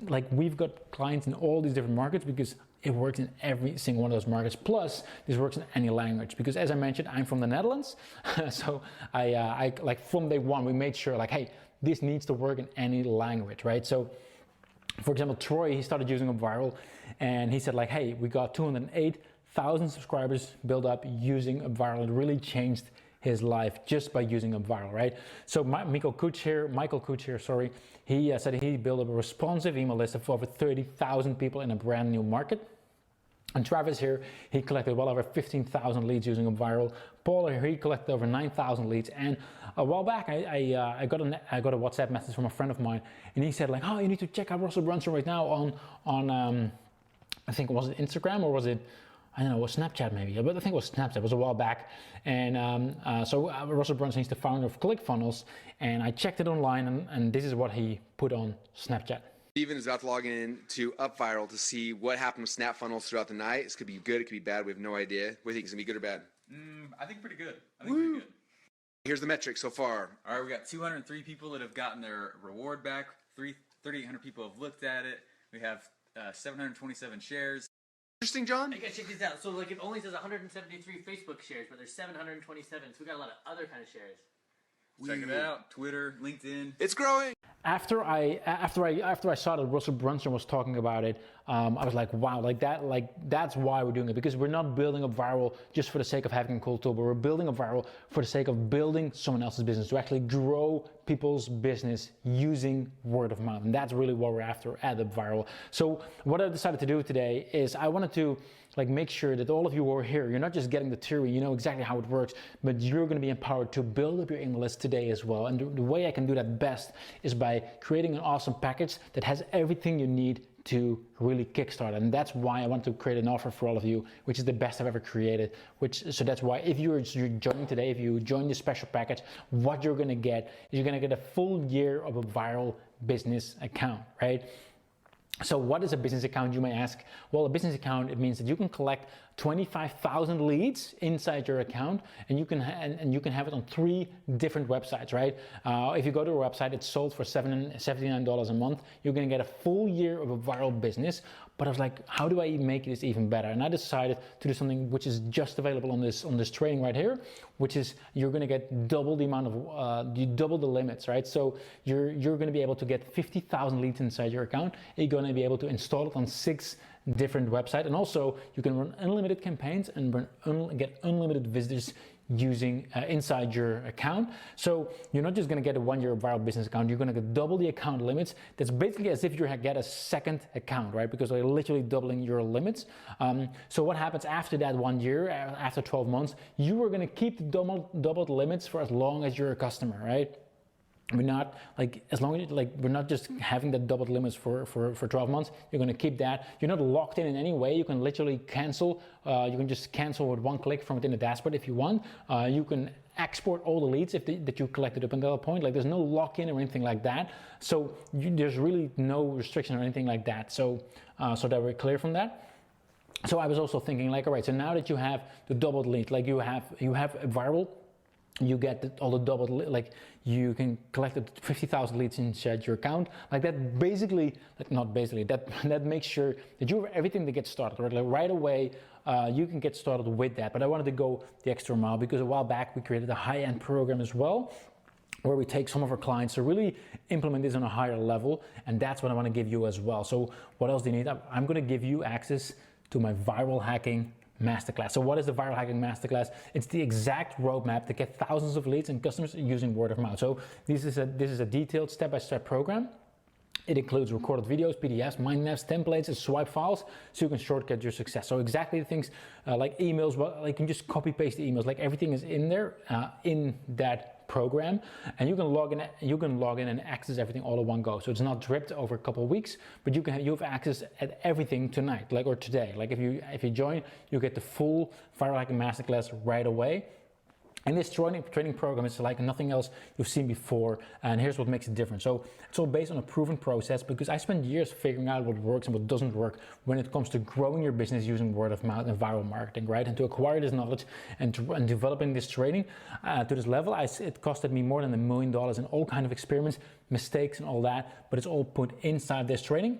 Like we've got clients in all these different markets because it works in every single one of those markets. Plus, this works in any language because, as I mentioned, I'm from the Netherlands, so I like from day one we made sure like, hey, this needs to work in any language, right? So for example, Troy, he started using UpViral and he said like, hey, we got 208,000 subscribers built up using UpViral. It really changed his life just by using UpViral, right? So Michael Kuch here, sorry, he said he built up a responsive email list of over 30,000 people in a brand new market. And Travis here, he collected well over 15,000 leads using UpViral. Paul here, he collected over 9,000 leads. And a while back, I got a WhatsApp message from a friend of mine, and he said like, oh, you need to check out Russell Brunson right now on I think, was it Instagram or was it, I don't know, was Snapchat maybe, but I think it was Snapchat. It was a while back. And so Russell Brunson, he's the founder of ClickFunnels, and I checked it online, and this is what he put on Snapchat. Steven is about to log in to UpViral to see what happened with Snap Funnels throughout the night. This could be good, it could be bad. We have no idea. What do you think? Is it going to be good or bad? I think pretty good. I think pretty good. Here's the metrics so far. All right, we got 203 people that have gotten their reward back. 3,800 people have looked at it. We have 727 shares. Interesting, John? You guys check this out. So like it only says 173 Facebook shares, but there's 727. So we got a lot of other kind of shares. Check it out. Twitter, LinkedIn. It's growing. After I saw that Russell Brunson was talking about it, I was like, wow, that's why we're doing it, because we're not building UpViral just for the sake of having a cool tool, but we're building UpViral for the sake of building someone else's business, to actually grow people's business using word of mouth. And that's really what we're after at UpViral. So what I decided to do today is I wanted to make sure that all of you who are here, you're not just getting the theory, you know exactly how it works, but you're going to be empowered to build up your email list today as well. And the way I can do that best is by creating an awesome package that has everything you need to really kickstart. And that's why I want to create an offer for all of you, which is the best I've ever created. So that's why if you're joining today, if you join this special package, what you're going to get is you're going to get a full year of a viral business account, right? So what is a business account, you may ask? Well, a business account, it means that you can collect 25,000 leads inside your account, and you can have it on 3 different websites, right? If you go to a website, it's sold for $79 a month. You're gonna get a full year of a viral business. But I was like, how do I make this even better? And I decided to do something which is just available on this training right here, which is you're gonna get double the amount of, double the limits, right? So you're gonna be able to get 50,000 leads inside your account. You're gonna be able to install it on 6 different websites, and also you can run unlimited campaigns and get unlimited visitors using inside your account. So you're not just going to get a 1-year viral business account, you're going to get double the account limits. That's basically as if you get a second account, right? Because they're literally doubling your limits. So what happens after that 1 year, after 12 months, you are going to keep the doubled limits for as long as you're a customer, right? We're not as long as we're not just having the doubled limits for 12 months. You're going to keep that. You're not locked in any way. You can literally cancel. You can just cancel with one click from within the dashboard if you want. You can export all the leads that you collected up until that point. There's no lock-in or anything like that. So there's really no restriction or anything like that. So so that we're clear from that. So I was also thinking all right. So now that you have the doubled lead, you have a viral. You get all the double, you can collect 50,000 leads inside your account. That basically, that makes sure that you have everything to get started, right? Right away, you can get started with that. But I wanted to go the extra mile because a while back we created a high-end program as well, where we take some of our clients to really implement this on a higher level. And that's what I want to give you as well. So what else do you need? I'm going to give you access to my viral hacking masterclass. So what is the viral hacking masterclass? It's the exact roadmap to get thousands of leads and customers using word of mouth. So this is a detailed step-by-step program. It includes recorded videos, PDFs, mind maps, templates, and swipe files, so you can shortcut your success. So exactly the things like emails, you can just copy paste the emails. Everything is in there in that program, and you can log in and access everything all in one go. So it's not dripped over a couple of weeks, but you have access at everything tonight, or today. If you join, you get the full viral hacking masterclass right away. And this training program is like nothing else you've seen before, and here's what makes it different. So it's all based on a proven process, because I spent years figuring out what works and what doesn't work when it comes to growing your business using word of mouth and viral marketing, right? And to acquire this knowledge and developing this training to this level, it costed me more than $1 million in all kinds of experiments, mistakes and all that, but it's all put inside this training.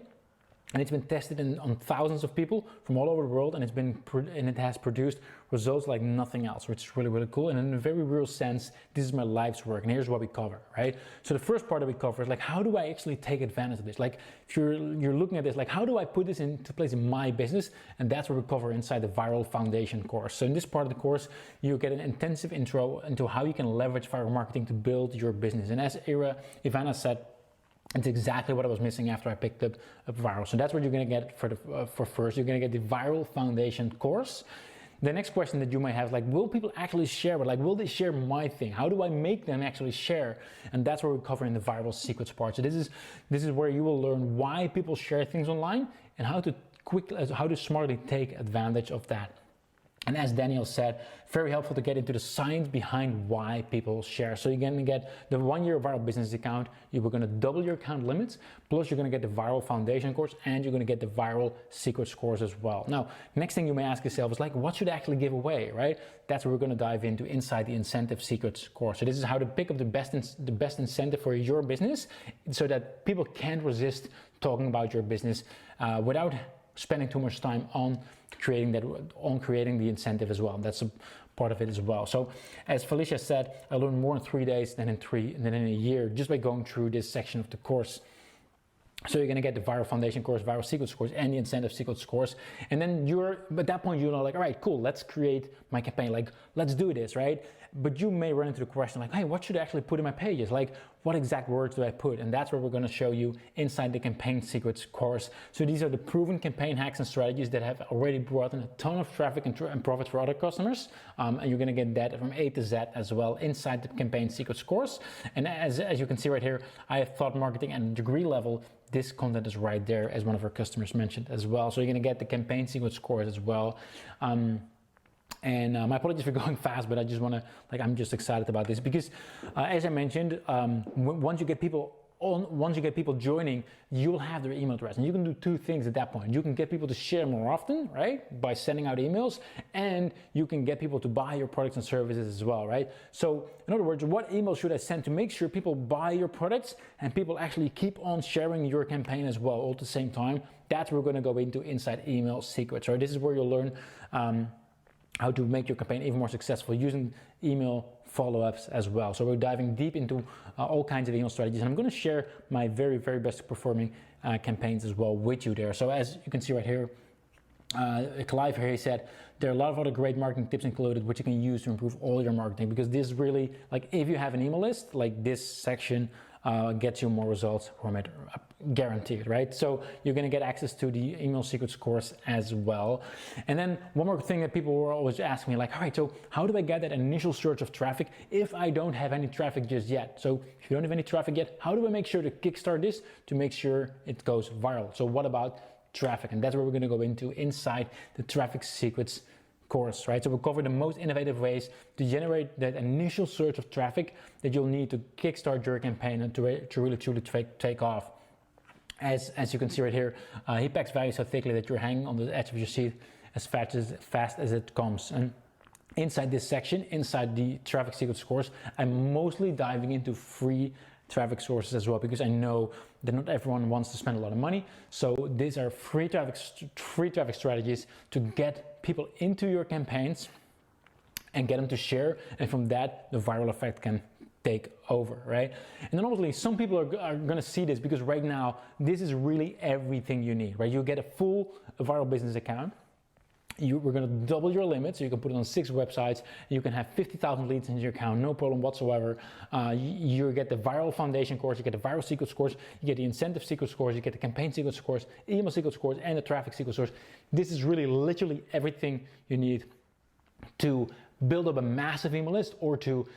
And it's been tested on thousands of people from all over the world, and it has produced results like nothing else, which is really, really cool. And in a very real sense, this is my life's work, and here's what we cover, right? So the first part that we cover is like, how do I actually take advantage of this? Like, if you're looking at this, like, how do I put this into place in my business? And that's what we cover inside the Viral Foundation course. So in this part of the course, you get an intensive intro into how you can leverage viral marketing to build your business. And as Ivana said, it's exactly what I was missing after I picked up Viral. So that's what you're going to get for first. You're going to get the Viral Foundation course. The next question that you might have is like, will people actually share it? Like, will they share my thing? How do I make them actually share? And that's what we're covering in the Viral Secrets part. So this is where you will learn why people share things online and how to smartly take advantage of that. And as Daniel said, very helpful to get into the science behind why people share. So you're going to get the 1-year viral business account. You were going to double your account limits. Plus you're going to get the Viral Foundation course, and you're going to get the Viral Secrets course as well. Now, next thing you may ask yourself is like, what should I actually give away, right? That's what we're going to dive into inside the Incentive Secrets course. So this is how to pick up the best incentive for your business so that people can't resist talking about your business without spending too much time on creating the incentive as well. That's a part of it as well. So as Felicia said, I learned more in 3 days than in a year just by going through this section of the course. So you're going to get the Viral Foundation course, Viral Secrets course, and the Incentive Secrets course. And then at that point, you're like, all right, cool, let's create my campaign. Like, let's do this, right? But you may run into the question like, hey, what should I actually put in my pages? Like, what exact words do I put? And that's what we're going to show you inside the Campaign Secrets course. So these are the proven campaign hacks and strategies that have already brought in a ton of traffic and profit for other customers. And you're going to get that from A to Z as well inside the Campaign Secrets course. And as you can see right here, I have taught marketing at a degree level. This content is right there, as one of our customers mentioned as well. So you're going to get the Campaign Secrets course as well. And my apologies for going fast, but I just want to, I'm just excited about this because as I mentioned, once you get people joining, you'll have their email address, and you can do two things at that point. You can get people to share more often, right, by sending out emails, and you can get people to buy your products and services as well, right? So in other words, what email should I send to make sure people buy your products and people actually keep on sharing your campaign as well all at the same time? That's what we're going to go into inside Email Secrets, right? This is where you'll learn how to make your campaign even more successful using email follow-ups as well. So we're diving deep into all kinds of email strategies, and I'm going to share my very, very best performing campaigns as well with you there. So as you can see right here, Clive here, he said, there are a lot of other great marketing tips included which you can use to improve all your marketing, because this is really, like, if you have an email list, like this section gets you more results from it, guaranteed, right? So you're going to get access to the Email Secrets course as well. And then one more thing that people were always asking me, like, all right, so how do I get that initial surge of traffic if I don't have any traffic just yet? So if you don't have any traffic yet, how do I make sure to kickstart this to make sure it goes viral? So what about traffic? And that's where we're going to go into inside the Traffic Secrets course, right? So we'll cover the most innovative ways to generate that initial surge of traffic that you'll need to kickstart your campaign and to really truly take off. As you can see right here, he packs value so thickly that you're hanging on the edge of your seat as fast as it comes. And inside this section, inside the Traffic Secrets course, I'm mostly diving into free traffic sources as well, because I know that not everyone wants to spend a lot of money. So these are free traffic strategies to get people into your campaigns and get them to share, and from that the viral effect can take over, right? And then obviously some people are going to see this, because right now this is really everything you need, right? You get a full viral business account. We're going to double your limit, so you can put it on 6 websites. You can have 50,000 leads in your account, no problem whatsoever. You get the Viral Foundation course, you get the Viral Secrets course, you get the Incentive Secrets course, you get the Campaign Secrets course, Email Secrets course, and the Traffic Secrets course. This is really literally everything you need to build up a massive email list, or to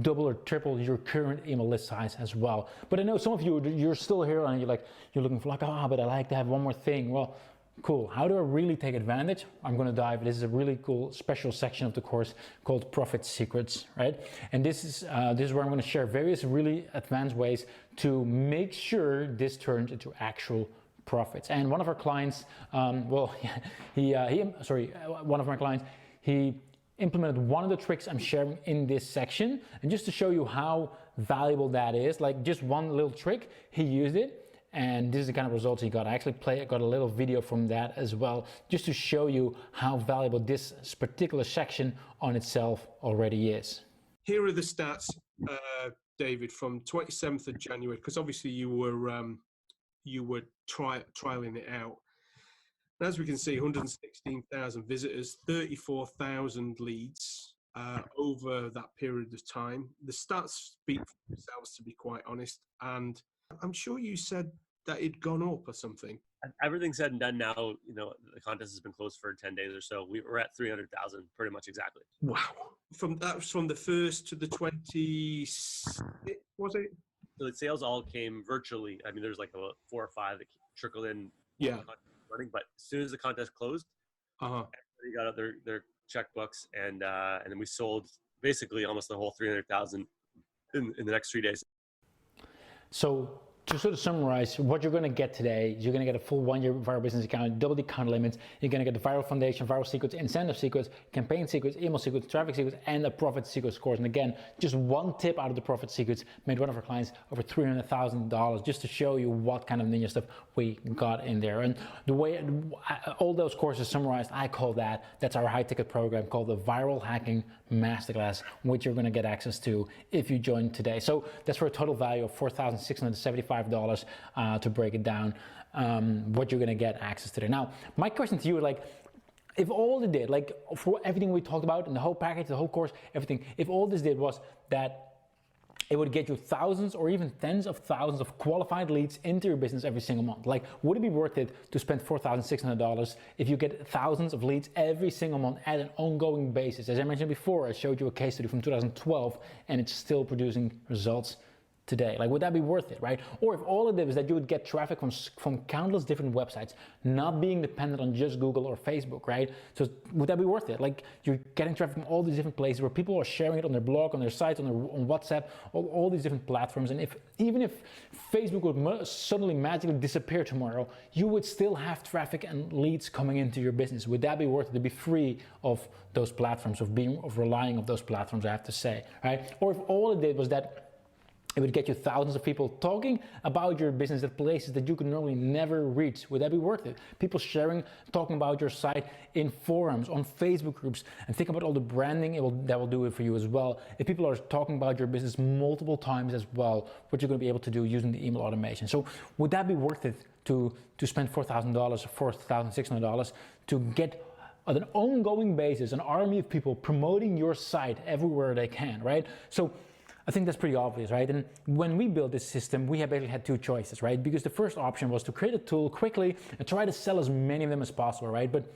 double or triple your current email list size as well. But I know some of you, you're still here and you're looking for, like, but I like to have one more thing. Well, cool. How do I really take advantage? I'm going to dive. This is a really cool special section of the course called Profit Secrets, right? And this is where I'm going to share various really advanced ways to make sure this turns into actual profits. And one of our clients, one of my clients, he implemented one of the tricks I'm sharing in this section. And just to show you how valuable that is, like just one little trick, he used it, and this is the kind of results he got. I actually got a little video from that as well, just to show you how valuable this particular section on itself already is. Here are the stats, David, from 27th of January, because obviously you were trialing it out. As we can see, 116,000 visitors, 34,000 leads over that period of time. The stats speak for themselves, to be quite honest. And I'm sure you said that it'd gone up or something. Everything said and done now, you know, the contest has been closed for 10 days or so. We're at 300,000, pretty much exactly. Wow. From the 1st to the 20th, was it? So the sales all came virtually. I mean, there's like 4 or 5 that trickled in. Yeah. Running, but as soon as the contest closed, everybody got out their checkbooks, and then we sold basically almost the whole 300,000 in the next 3 days. So to sort of summarize, what you're going to get today is you're going to get a full 1-year viral business account, double the account limits. You're going to get the viral foundation, viral secrets, incentive secrets, campaign secrets, email secrets, traffic secrets, and a profit secrets course. And again, just one tip out of the profit secrets made one of our clients over $300,000, just to show you what kind of ninja stuff we got in there. And the way all those courses summarized, I call that's our high ticket program called the Viral Hacking Masterclass, which you're going to get access to if you join today. So that's for a total value of $4,675 to break it down, what you're going to get access to there. Now, my question to you is, like, if all it did, like for everything we talked about in the whole package, the whole course, everything, if all this did was that it would get you thousands or even tens of thousands of qualified leads into your business every single month, like, would it be worth it to spend $4,600 if you get thousands of leads every single month at an ongoing basis? As I mentioned before, I showed you a case study from 2012 and it's still producing results today. Like, would that be worth it, right? Or if all it did was that you would get traffic from countless different websites, not being dependent on just Google or Facebook, right? So would that be worth it? Like, you're getting traffic from all these different places where people are sharing it on their blog, on their sites, on WhatsApp, all these different platforms. And even if Facebook would suddenly magically disappear tomorrow, you would still have traffic and leads coming into your business. Would that be worth it to be free of those platforms, of relying on those platforms, I have to say, right? Or if all it did was that it would get you thousands of people talking about your business at places that you could normally never reach. Would that be worth it? People sharing, talking about your site in forums, on Facebook groups, and think about all the branding that will do it for you as well. If people are talking about your business multiple times as well, what you're going to be able to do using the email automation. So would that be worth it to spend $4,000 or $4,600 to get on an ongoing basis an army of people promoting your site everywhere they can, right? So I think that's pretty obvious, right? And when we built this system, we have basically had 2 choices, right? Because the first option was to create a tool quickly and try to sell as many of them as possible, right? But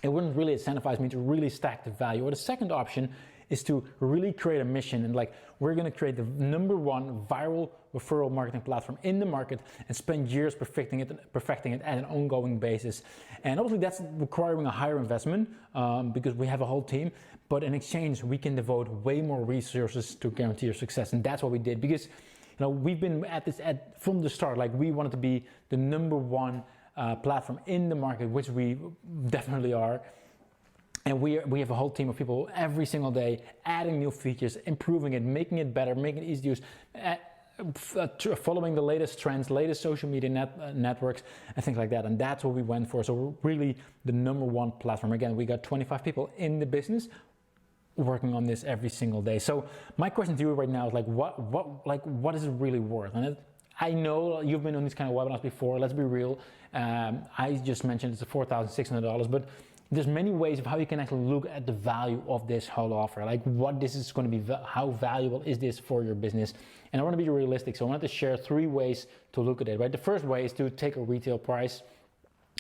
it wouldn't really incentivize me to really stack the value. Or the second option is to really create a mission, and like, we're going to create the #1 viral referral marketing platform in the market and spend years perfecting it at an ongoing basis. And obviously that's requiring a higher investment because we have a whole team, but in exchange we can devote way more resources to guarantee your success. And that's what we did, because we've been at this from the start. Like, we wanted to be the #1 platform in the market, which we definitely are. And we have a whole team of people every single day adding new features, improving it, making it better, making it easy to use, following the latest trends, latest social media networks, and things like that. And that's what we went for. So we're really the #1 platform. Again, we got 25 people in the business working on this every single day. So my question to you right now is, like, what is it really worth? And I know you've been on these kind of webinars before. Let's be real. I just mentioned it's $4,600, but there's many ways of how you can actually look at the value of this whole offer, like what this is going to be, how valuable is this for your business. And I want to be realistic, so I wanted to share 3 ways to look at it, right? The first way is to take a retail price.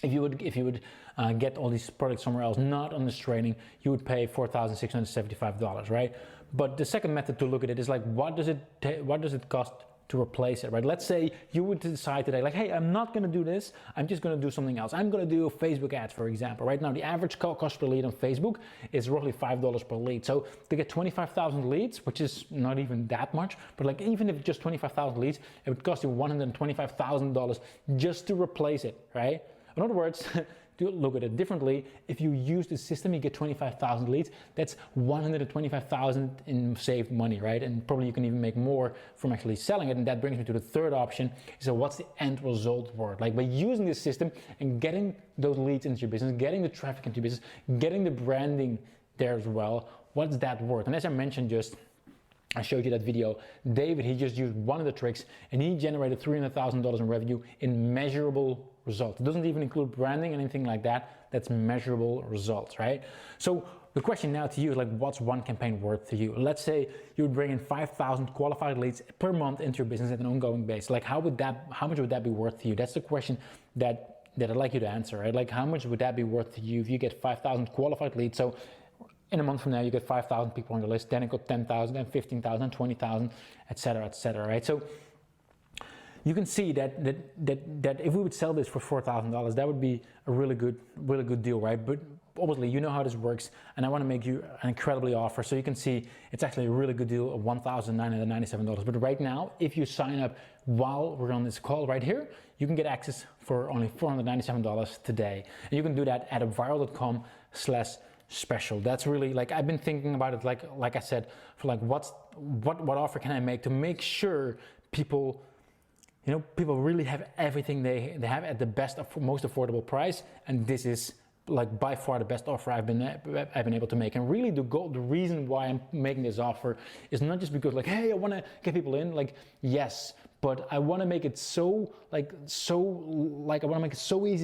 If you would get all these products somewhere else, not on this training, you would pay $4,675, right? But the second method to look at it is, like, what does it cost to replace it, right? Let's say you would decide today, like, hey, I'm not going to do this. I'm just going to do something else. I'm going to do Facebook ads, for example. Right now, the average cost per lead on Facebook is roughly $5 per lead. So to get 25,000 leads, which is not even that much, but like, even if just 25,000 leads, it would cost you $125,000 just to replace it, right? In other words, look at it differently, if you use the system, you get 25,000 leads. That's 125,000 in saved money, right? And probably you can even make more from actually selling it. And that brings me to the third option. So what's the end result worth? Like by using this system and getting those leads into your business, getting the traffic into your business, getting the branding there as well, what's that worth? And as I mentioned I showed you that video. David, he just used one of the tricks and he generated $300,000 in revenue in measurable results. It doesn't even include branding, anything like that. That's measurable results, right? So the question now to you is like, what's one campaign worth to you? Let's say you would bring in 5,000 qualified leads per month into your business at an ongoing basis. Like how much would that be worth to you? That's the question that I'd like you to answer, right? Like how much would that be worth to you if you get 5,000 qualified leads? So in a month from now, you get 5,000 people on your list, then it got 10,000, then 15,000, 20,000, etc., right? So you can see that if we would sell this for $4,000, that would be a really good deal, right? But obviously, you know how this works, and I want to make you an incredibly offer. So you can see it's actually a really good deal of $1,997. But right now, if you sign up while we're on this call right here, you can get access for only $497 today. And you can do that at aviral.com/special. That's really like, I've been thinking about it, like I said, for like what offer can I make to make sure people really have everything they have at the best, most affordable price. And this is like by far the best offer I've been able to make. And really the reason why I'm making this offer is not just because like, hey, I want to get people in, like, yes, but I want to make it so easy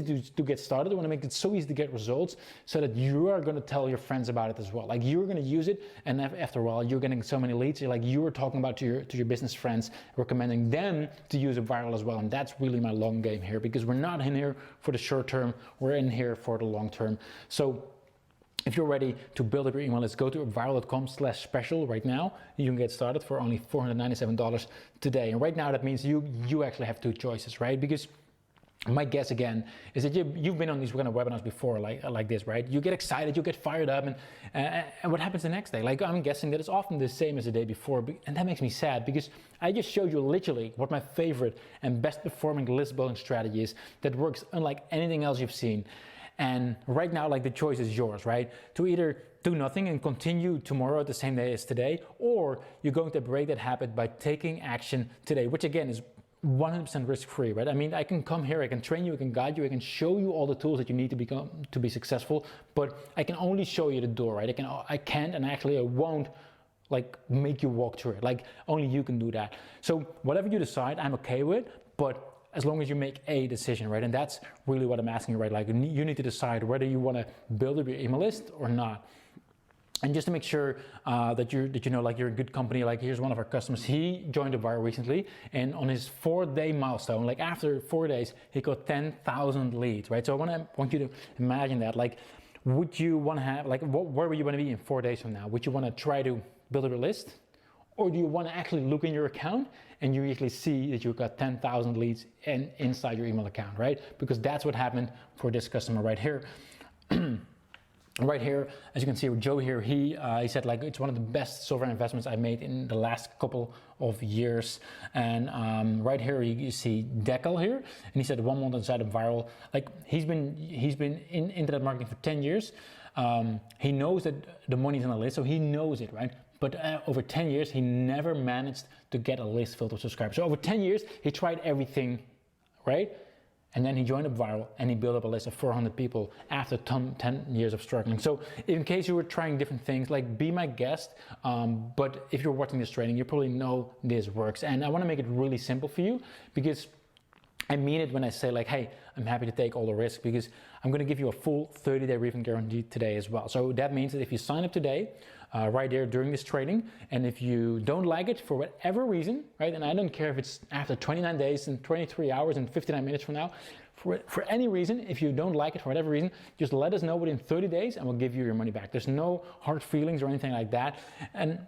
to get started. I want to make it so easy to get results so that you are going to tell your friends about it as well. Like you're going to use it, and after a while you're getting so many leads. You're talking about to your business friends, recommending them to use Viral as well. And that's really my long game here, because we're not in here for the short term. We're in here for the long term. So if you're ready to build up your email list, go to aviral.com/special right now. You can get started for only $497 today. And right now that means you actually have two choices, right? Because my guess again is that you've been on these kind of webinars before, like this, right? You get excited, you get fired up, and what happens the next day? Like I'm guessing that it's often the same as the day before, and that makes me sad because I just showed you literally what my favorite and best performing list building strategy is that works unlike anything else you've seen. And right now, like the choice is yours, right? To either do nothing and continue tomorrow at the same day as today, or you're going to break that habit by taking action today, which again is 100% risk-free, right? I mean, I can come here, I can train you, I can guide you, I can show you all the tools that you need to be successful, but I can only show you the door, right? I can't, and actually I won't like make you walk through it. Like only you can do that. So whatever you decide, I'm okay with, but as long as you make a decision, right? And that's really what I'm asking you, right? Like you need to decide whether you want to build up your email list or not. And just to make sure that you're a good company, like here's one of our customers. He joined Viral recently, and on his 4-day milestone, like after 4 days, he got 10,000 leads, right? So I want you to imagine that. Like, would you want to have, like, where would you want to be in 4 days from now? Would you want to try to build up your list? Or do you want to actually look in your account and you usually see that you've got 10,000 leads inside your email account, right? Because that's what happened for this customer right here. Right here, as you can see with Joe here, he said like it's one of the best software investments I made in the last couple of years. And right here you see Decal here, and he said 1 month inside of Viral. Like he's been in internet marketing for 10 years. He knows that the money's on the list, so he knows it, right? But over 10 years, he never managed to get a list filled with subscribers. So over 10 years, he tried everything, right? And then he joined up Viral and he built up a list of 400 people after 10 years of struggling. So in case you were trying different things, like be my guest. But if you're watching this training, you probably know this works. And I want to make it really simple for you because I mean it when I say like, hey, I'm happy to take all the risk because I'm going to give you a full 30-day refund guarantee today as well. So that means that if you sign up today, right there during this training, and if you don't like it for whatever reason, right, and I don't care if it's after 29 days and 23 hours and 59 minutes from now, for any reason, if you don't like it for whatever reason, just let us know within 30 days and we'll give you your money back. There's no hard feelings or anything like that. And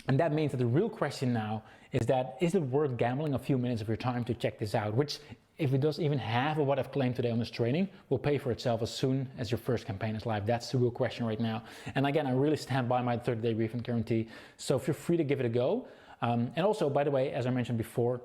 that means that the real question now is it worth gambling a few minutes of your time to check this out, which if it does even half of what I've claimed today on this training, will pay for itself as soon as your first campaign is live. That's the real question right now. And again, I really stand by my 30-day refund guarantee. So feel free to give it a go. And also, by the way, as I mentioned before,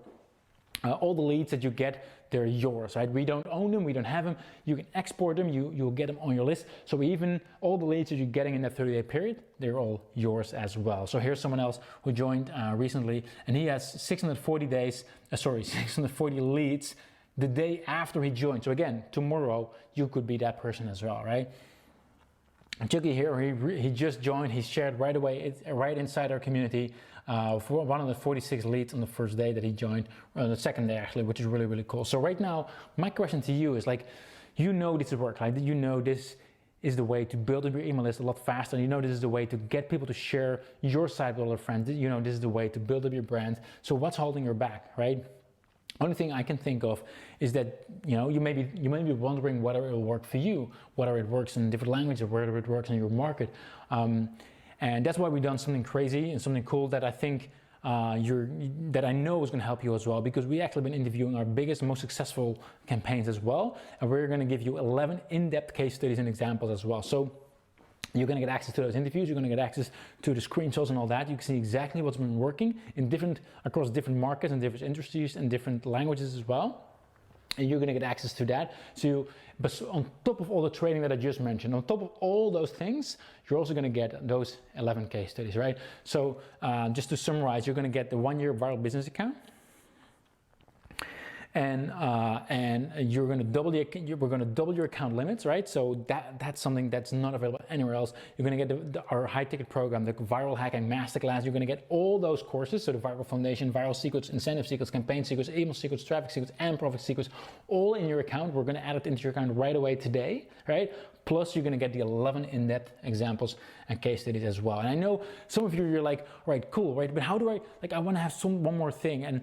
all the leads that you get, they're yours, right? We don't own them, we don't have them. You can export them, you'll get them on your list. So even all the leads that you're getting in that 30-day period, they're all yours as well. So here's someone else who joined recently, and he has 640 leads the day after he joined. So again, tomorrow you could be that person as well, right? Chucky here, he just joined. He shared right away, it's right inside our community, for 146 leads on the first day that he joined, or the second day actually, which is really, really cool. So right now, my question to you is like, you know this works, right? You know this is the way to build up your email list a lot faster. You know this is the way to get people to share your site with other friends. You know this is the way to build up your brand. So what's holding you back, right? Only thing I can think of is that, you know, you may be wondering whether it will work for you, whether it works in different languages, or whether it works in your market. And that's why we've done something crazy and something cool that I think that I know is going to help you as well, because we actually been interviewing our biggest and most successful campaigns as well, and we're going to give you 11 in-depth case studies and examples as well. So you're going to get access to those interviews, you're going to get access to the screenshots and all that. You can see exactly what's been working across different markets and different industries and different languages as well. And you're going to get access to that. But on top of all the training that I just mentioned, on top of all those things, you're also going to get those 11 case studies, right? So just to summarize, you're going to get the 1-year viral business account. And you're going to we're going to double your account limits, right? So that's something that's not available anywhere else. You're going to get our high ticket program, the viral hacking masterclass. You're going to get all those courses, so the viral foundation, viral secrets, incentive secrets, campaign secrets, email secrets, traffic secrets, and profit secrets, all in your account. We're going to add it into your account right away today, right? Plus, you're going to get the 11 in-depth examples and case studies as well. And I know some of you, you're like, all right, cool, right? But how do I want to have one more thing. And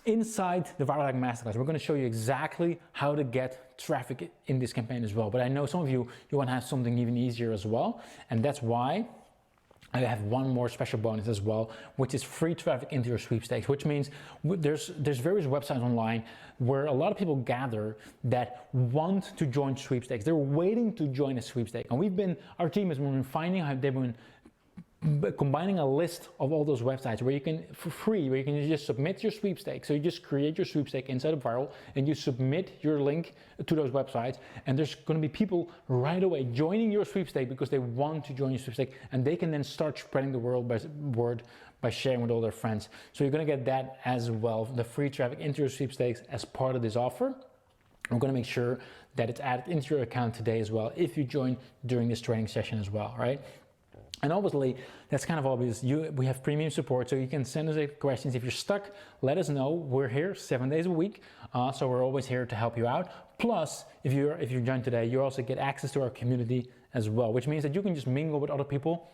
inside the Viral Hacking Masterclass, we're going to show you exactly how to get traffic in this campaign as well. But I know some of you want to have something even easier as well. And that's why I have one more special bonus as well, which is free traffic into your sweepstakes, which means there's various websites online where a lot of people gather that want to join sweepstakes. They're waiting to join a sweepstake. And our team has been finding how they've been combining a list of all those websites where you can, for free, where you can just submit your sweepstake. So you just create your sweepstake inside of Viral and you submit your link to those websites, and there's going to be people right away joining your sweepstake because they want to join your sweepstake, and they can then start spreading the word by sharing with all their friends. So you're going to get that as well, the free traffic into your sweepstakes as part of this offer. I'm going to make sure that it's added into your account today as well if you join during this training session as well, right? And obviously, that's kind of obvious. We have premium support, so you can send us questions. If you're stuck, let us know. We're here 7 days a week, so we're always here to help you out. Plus, if you join today, you also get access to our community as well, which means that you can just mingle with other people,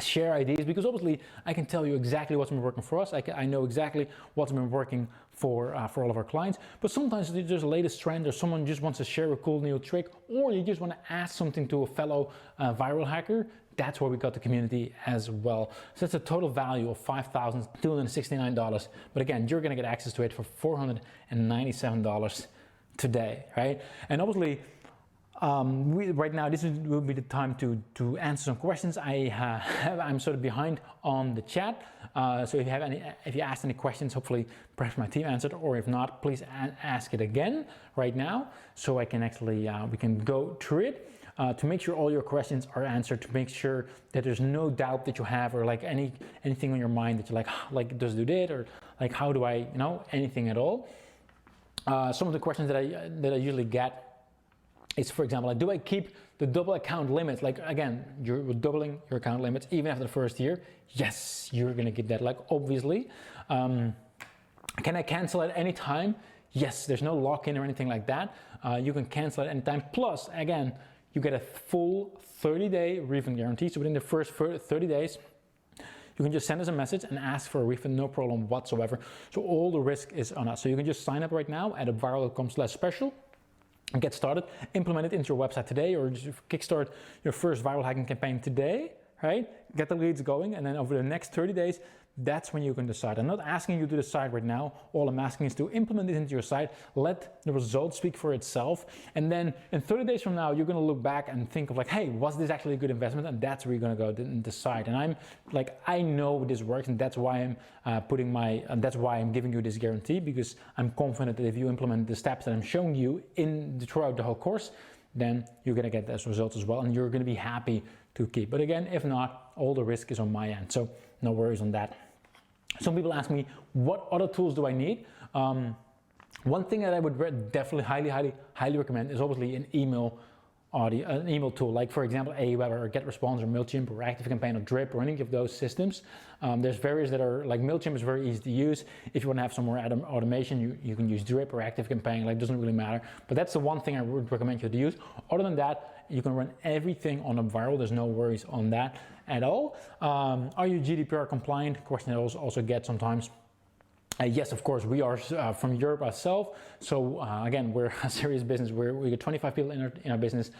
share ideas, because obviously I can tell you exactly what's been working for us. I know exactly what's been working for all of our clients. But sometimes there's a latest trend, or someone just wants to share a cool new trick, or you just want to ask something to a fellow viral hacker. That's where we got the community as well. So that's a total value of $5,269. But again, you're going to get access to it for $497 today, right? And obviously, right now, this will be the time to answer some questions. I'm sort of behind on the chat. So if you asked any questions, hopefully perhaps my team answered, or if not, please ask it again right now, so I can actually we can go through it. To make sure all your questions are answered, to make sure that there's no doubt that you have, or like anything on your mind that you're like does do that, or like how do I, anything at all. Some of the questions that I usually get is, for example, do I keep the double account limits? Like, again, you're doubling your account limits even after the first year. Yes, you're gonna get that, like, obviously. Can I cancel at any time? Yes, there's no lock-in or anything like that. You can cancel at any time. Plus, again, you get a full 30-day refund guarantee. So within the first 30 days, you can just send us a message and ask for a refund, no problem whatsoever. So all the risk is on us. So you can just sign up right now at viral.com/special and get started. Implement it into your website today, or just kickstart your first viral hacking campaign today, right? Get the leads going, and then over the next 30 days, that's when you can decide. I'm not asking you to decide right now. All I'm asking is to implement this into your site, let the results speak for itself, and then in 30 days from now, you're gonna look back and think of like, hey, was this actually a good investment? And that's where you're gonna go and decide. And I'm like, I know this works, and that's why I'm that's why I'm giving you this guarantee, because I'm confident that if you implement the steps that I'm showing you throughout the whole course, then you're gonna get those results as well, and you're gonna be happy to keep. But again, if not, all the risk is on my end, so no worries on that. Some people ask me, what other tools do I need? One thing that I would definitely highly recommend is obviously an email tool, like for example Aweber or GetResponse or MailChimp or ActiveCampaign or Drip or any of those systems. There's various that are, like MailChimp is very easy to use. If you want to have some more automation, you can use Drip or ActiveCampaign, like doesn't really matter. But that's the one thing I would recommend you to use. Other than that, you can run everything on UpViral. There's no worries on that at all. Are you GDPR compliant? Question I also get sometimes. Yes, of course, we are from Europe ourselves. So again, we're a serious business. We got 25 people in our business.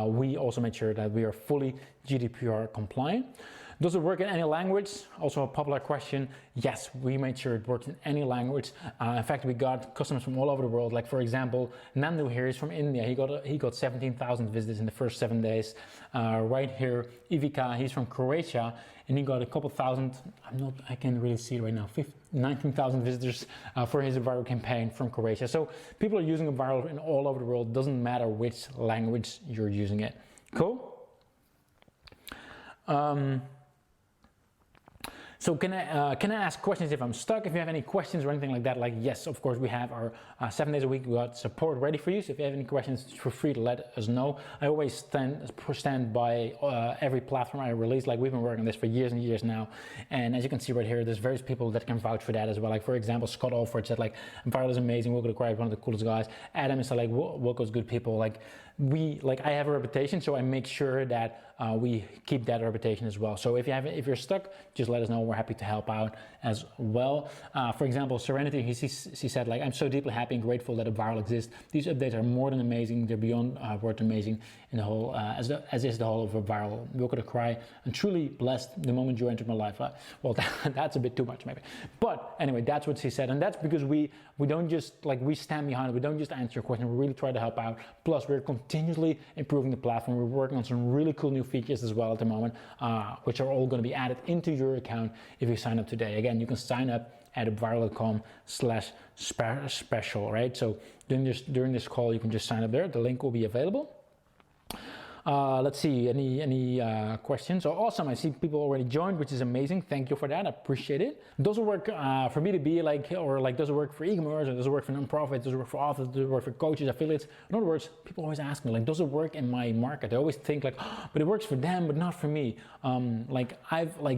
We also make sure that we are fully GDPR compliant. Does it work in any language? Also a popular question. Yes, we made sure it works in any language. In fact, we got customers from all over the world. Like for example, Nandu here is from India. He got 17,000 visitors in the first 7 days. Right here, Ivica, he's from Croatia, and he got a couple thousand. I can't really see it right now. 19,000 visitors for his viral campaign from Croatia. So people are using viral in all over the world. Doesn't matter which language you're using it. Cool. So can I ask questions if I'm stuck? If you have any questions or anything like that, like yes, of course, we have our 7 days a week, we got support ready for you. So if you have any questions, feel free to let us know. I always stand by every platform I release. Like we've been working on this for years and years now. And as you can see right here, there's various people that can vouch for that as well. Like for example, Scott Alford said like, Viral is amazing, Wilco the Quiet, one of the coolest guys. Adam is like, Wilco's good people. Like I have a reputation, so I make sure that we keep that reputation as well. So if you're stuck, just let us know. We're happy to help out as well. For example, Serenity, she said like, I'm so deeply happy and grateful that Viral exists. These updates are more than amazing. They're beyond word amazing in the whole, as is the whole of Viral. Wilco to cry. I'm truly blessed the moment you entered my life. Well, that's a bit too much maybe. But anyway, that's what she said. And that's because we don't just like, we stand behind it. We don't just answer your question. We really try to help out. Plus we're continuously improving the platform. We're working on some really cool new features as well at the moment, which are all going to be added into your account if you sign up today. Again, you can sign up at upviral.com/special, right? So during this call, you can just sign up there. The link will be available. Let's see, any questions? Oh, awesome, I see people already joined, which is amazing. Thank you for that, I appreciate it. Does it work for B2B, does it work for e-commerce, or does it work for nonprofits, does it work for authors, does it work for coaches, affiliates? In other words, people always ask me, like, does it work in my market? They always think like, oh, but it works for them, but not for me.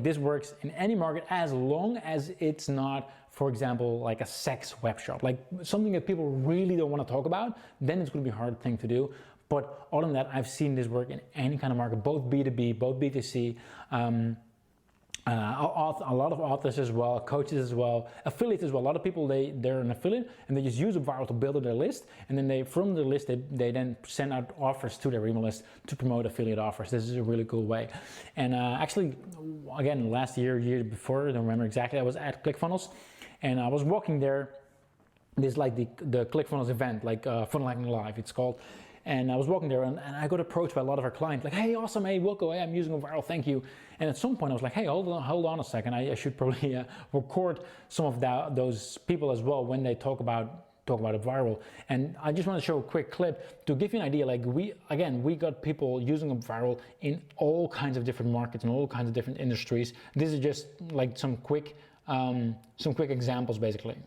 This works in any market as long as it's not, for example, like a sex web shop, like something that people really don't want to talk about, then it's going to be a hard thing to do. But other than that, I've seen this work in any kind of market, both B2B, both B2C, a lot of authors as well, coaches as well, affiliates as well. A lot of people, they're an affiliate and they just use UpViral to build their list. And then from the list, they then send out offers to their email list to promote affiliate offers. This is a really cool way. And actually, again, last year before, I don't remember exactly, I was at ClickFunnels and I was walking there. This is like the ClickFunnels event, like Funnel Hacking Live, it's called. And I was walking there and I got approached by a lot of our clients, like, hey, awesome, hey, Wilco, hey, I'm using UpViral, thank you. And at some point I was like, hey, hold on a second, I should probably record some of those people as well when they talk about UpViral. And I just want to show a quick clip to give you an idea. Like we got people using UpViral in all kinds of different markets and all kinds of different industries. This is just like some quick examples basically.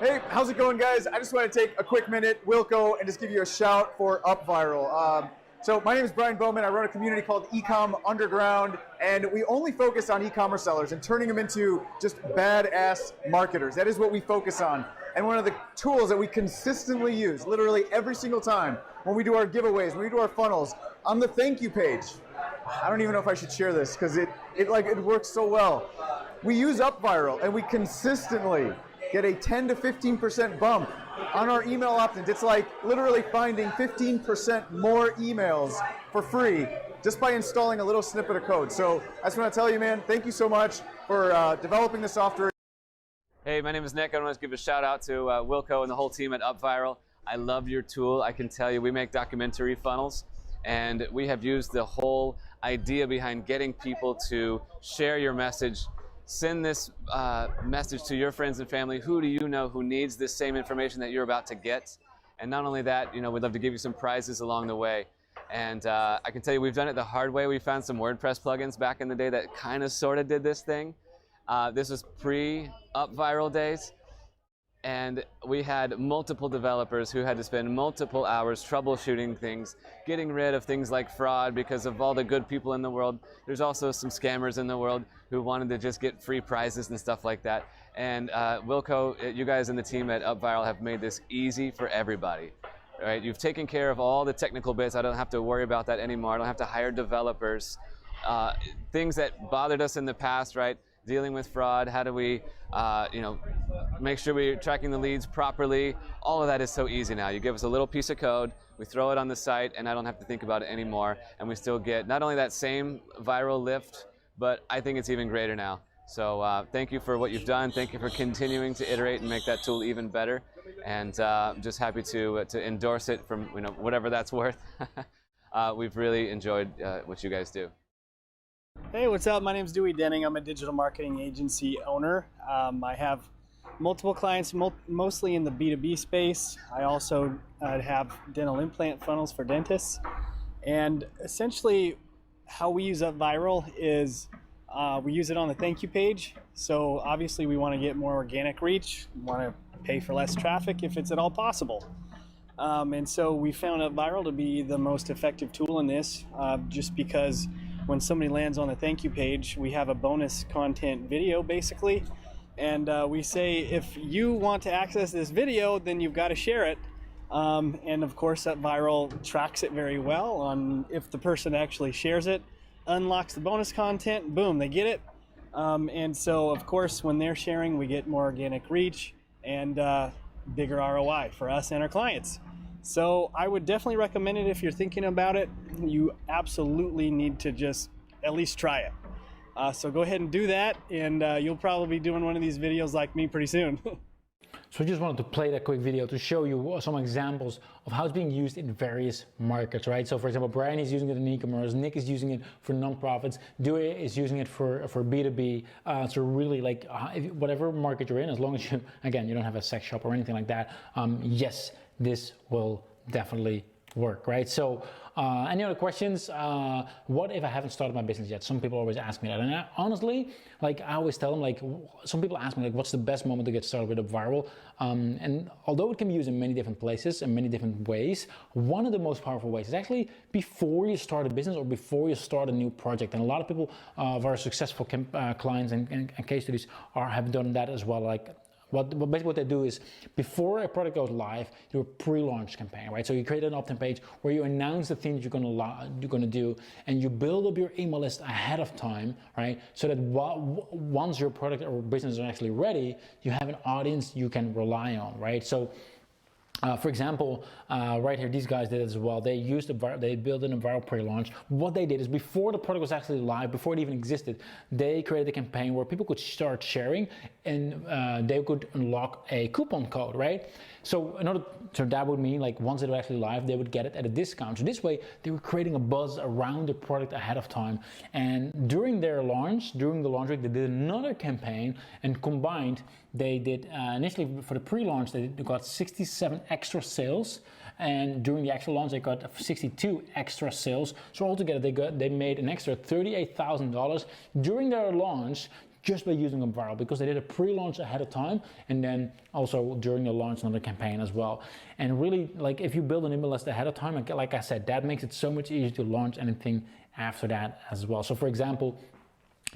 Hey, how's it going, guys? I just want to take a quick minute, Wilco, and just give you a shout for UpViral. So my name is Brian Bowman. I run a community called Ecom Underground, and we only focus on e-commerce sellers and turning them into just badass marketers. That is what we focus on. And one of the tools that we consistently use, literally every single time, when we do our giveaways, when we do our funnels, on the thank you page. I don't even know if I should share this because it works so well. We use UpViral, and we consistently get a 10 to 15% bump on our email opt-ins. It's like literally finding 15% more emails for free just by installing a little snippet of code. So I just want to tell you, man, thank you so much for developing the software. Hey, my name is Nick. I want to give a shout out to Wilco and the whole team at UpViral. I love your tool. I can tell you, we make documentary funnels, and we have used the whole idea behind getting people to share your message. Send this message to your friends and family. Who do you know who needs this same information that you're about to get? And not only that, you know, we'd love to give you some prizes along the way. And I can tell you, we've done it the hard way. We found some WordPress plugins back in the day that kind of sort of did this thing. This was pre-UpViral days. And we had multiple developers who had to spend multiple hours troubleshooting things, getting rid of things like fraud because of all the good people in the world. There's also some scammers in the world who wanted to just get free prizes and stuff like that. And Wilco, you guys and the team at UpViral have made this easy for everybody. Right? You've taken care of all the technical bits. I don't have to worry about that anymore. I don't have to hire developers. Things that bothered us in the past, right? Dealing with fraud, how do we, you know, make sure we're tracking the leads properly. All of that is so easy now. You give us a little piece of code, we throw it on the site, and I don't have to think about it anymore. And we still get not only that same viral lift, but I think it's even greater now. So thank you for what you've done. Thank you for continuing to iterate and make that tool even better. And I'm just happy to endorse it from, you know, whatever that's worth. We've really enjoyed what you guys do. Hey, what's up? My name is Dewey Denning. I'm a digital marketing agency owner. I have multiple clients, mostly in the B2B space. I also have dental implant funnels for dentists. And essentially how we use UpViral is we use it on the thank you page. So obviously we want to get more organic reach. We want to pay for less traffic if it's at all possible. And so we found UpViral to be the most effective tool in this, just because when somebody lands on the thank you page, we have a bonus content video basically. And we say, if you want to access this video, then you've got to share it. And of course, UpViral tracks it very well on if the person actually shares it, unlocks the bonus content, boom, they get it. And so of course, when they're sharing, we get more organic reach and bigger ROI for us and our clients. So I would definitely recommend it if you're thinking about it. You absolutely need to just at least try it. So go ahead and do that, and you'll probably be doing one of these videos like me pretty soon. So I just wanted to play that quick video to show you some examples of how it's being used in various markets, right? So for example, Brian is using it in e-commerce, Nick is using it for nonprofits, Dewey is using it for B2B. So really, like whatever market you're in, as long as you, again, you don't have a sex shop or anything like that, yes, this will definitely work, right? So any other questions? What if I haven't started my business yet? Some people always ask me that, and honestly, like I always tell them, like some people ask me, like, what's the best moment to get started with UpViral? And although it can be used in many different places and many different ways, one of the most powerful ways is actually before you start a business or before you start a new project. And a lot of people of our successful clients and case studies have done that as well. Like basically what they do is before a product goes live, do a pre-launch campaign, right? So you create an opt-in page where you announce the things you're gonna do, and you build up your email list ahead of time, right? So that once your product or business is actually ready, you have an audience you can rely on, right? So for example, right here, these guys did it as well. They built in a viral pre-launch. What they did is before the product was actually live, before it even existed, they created a campaign where people could start sharing and they could unlock a coupon code, right? So that would mean like once it was actually live, they would get it at a discount. So this way, they were creating a buzz around the product ahead of time. And during their launch, during the launch week, they did another campaign, and combined, they did initially for the pre-launch, they got 67 extra sales, and during the actual launch, they got 62 extra sales. So altogether, they made an extra $38,000 during their launch, just by using UpViral, because they did a pre-launch ahead of time, and then also during the launch another campaign as well. And really, like if you build an email list ahead of time, like I said, that makes it so much easier to launch anything after that as well. So for example,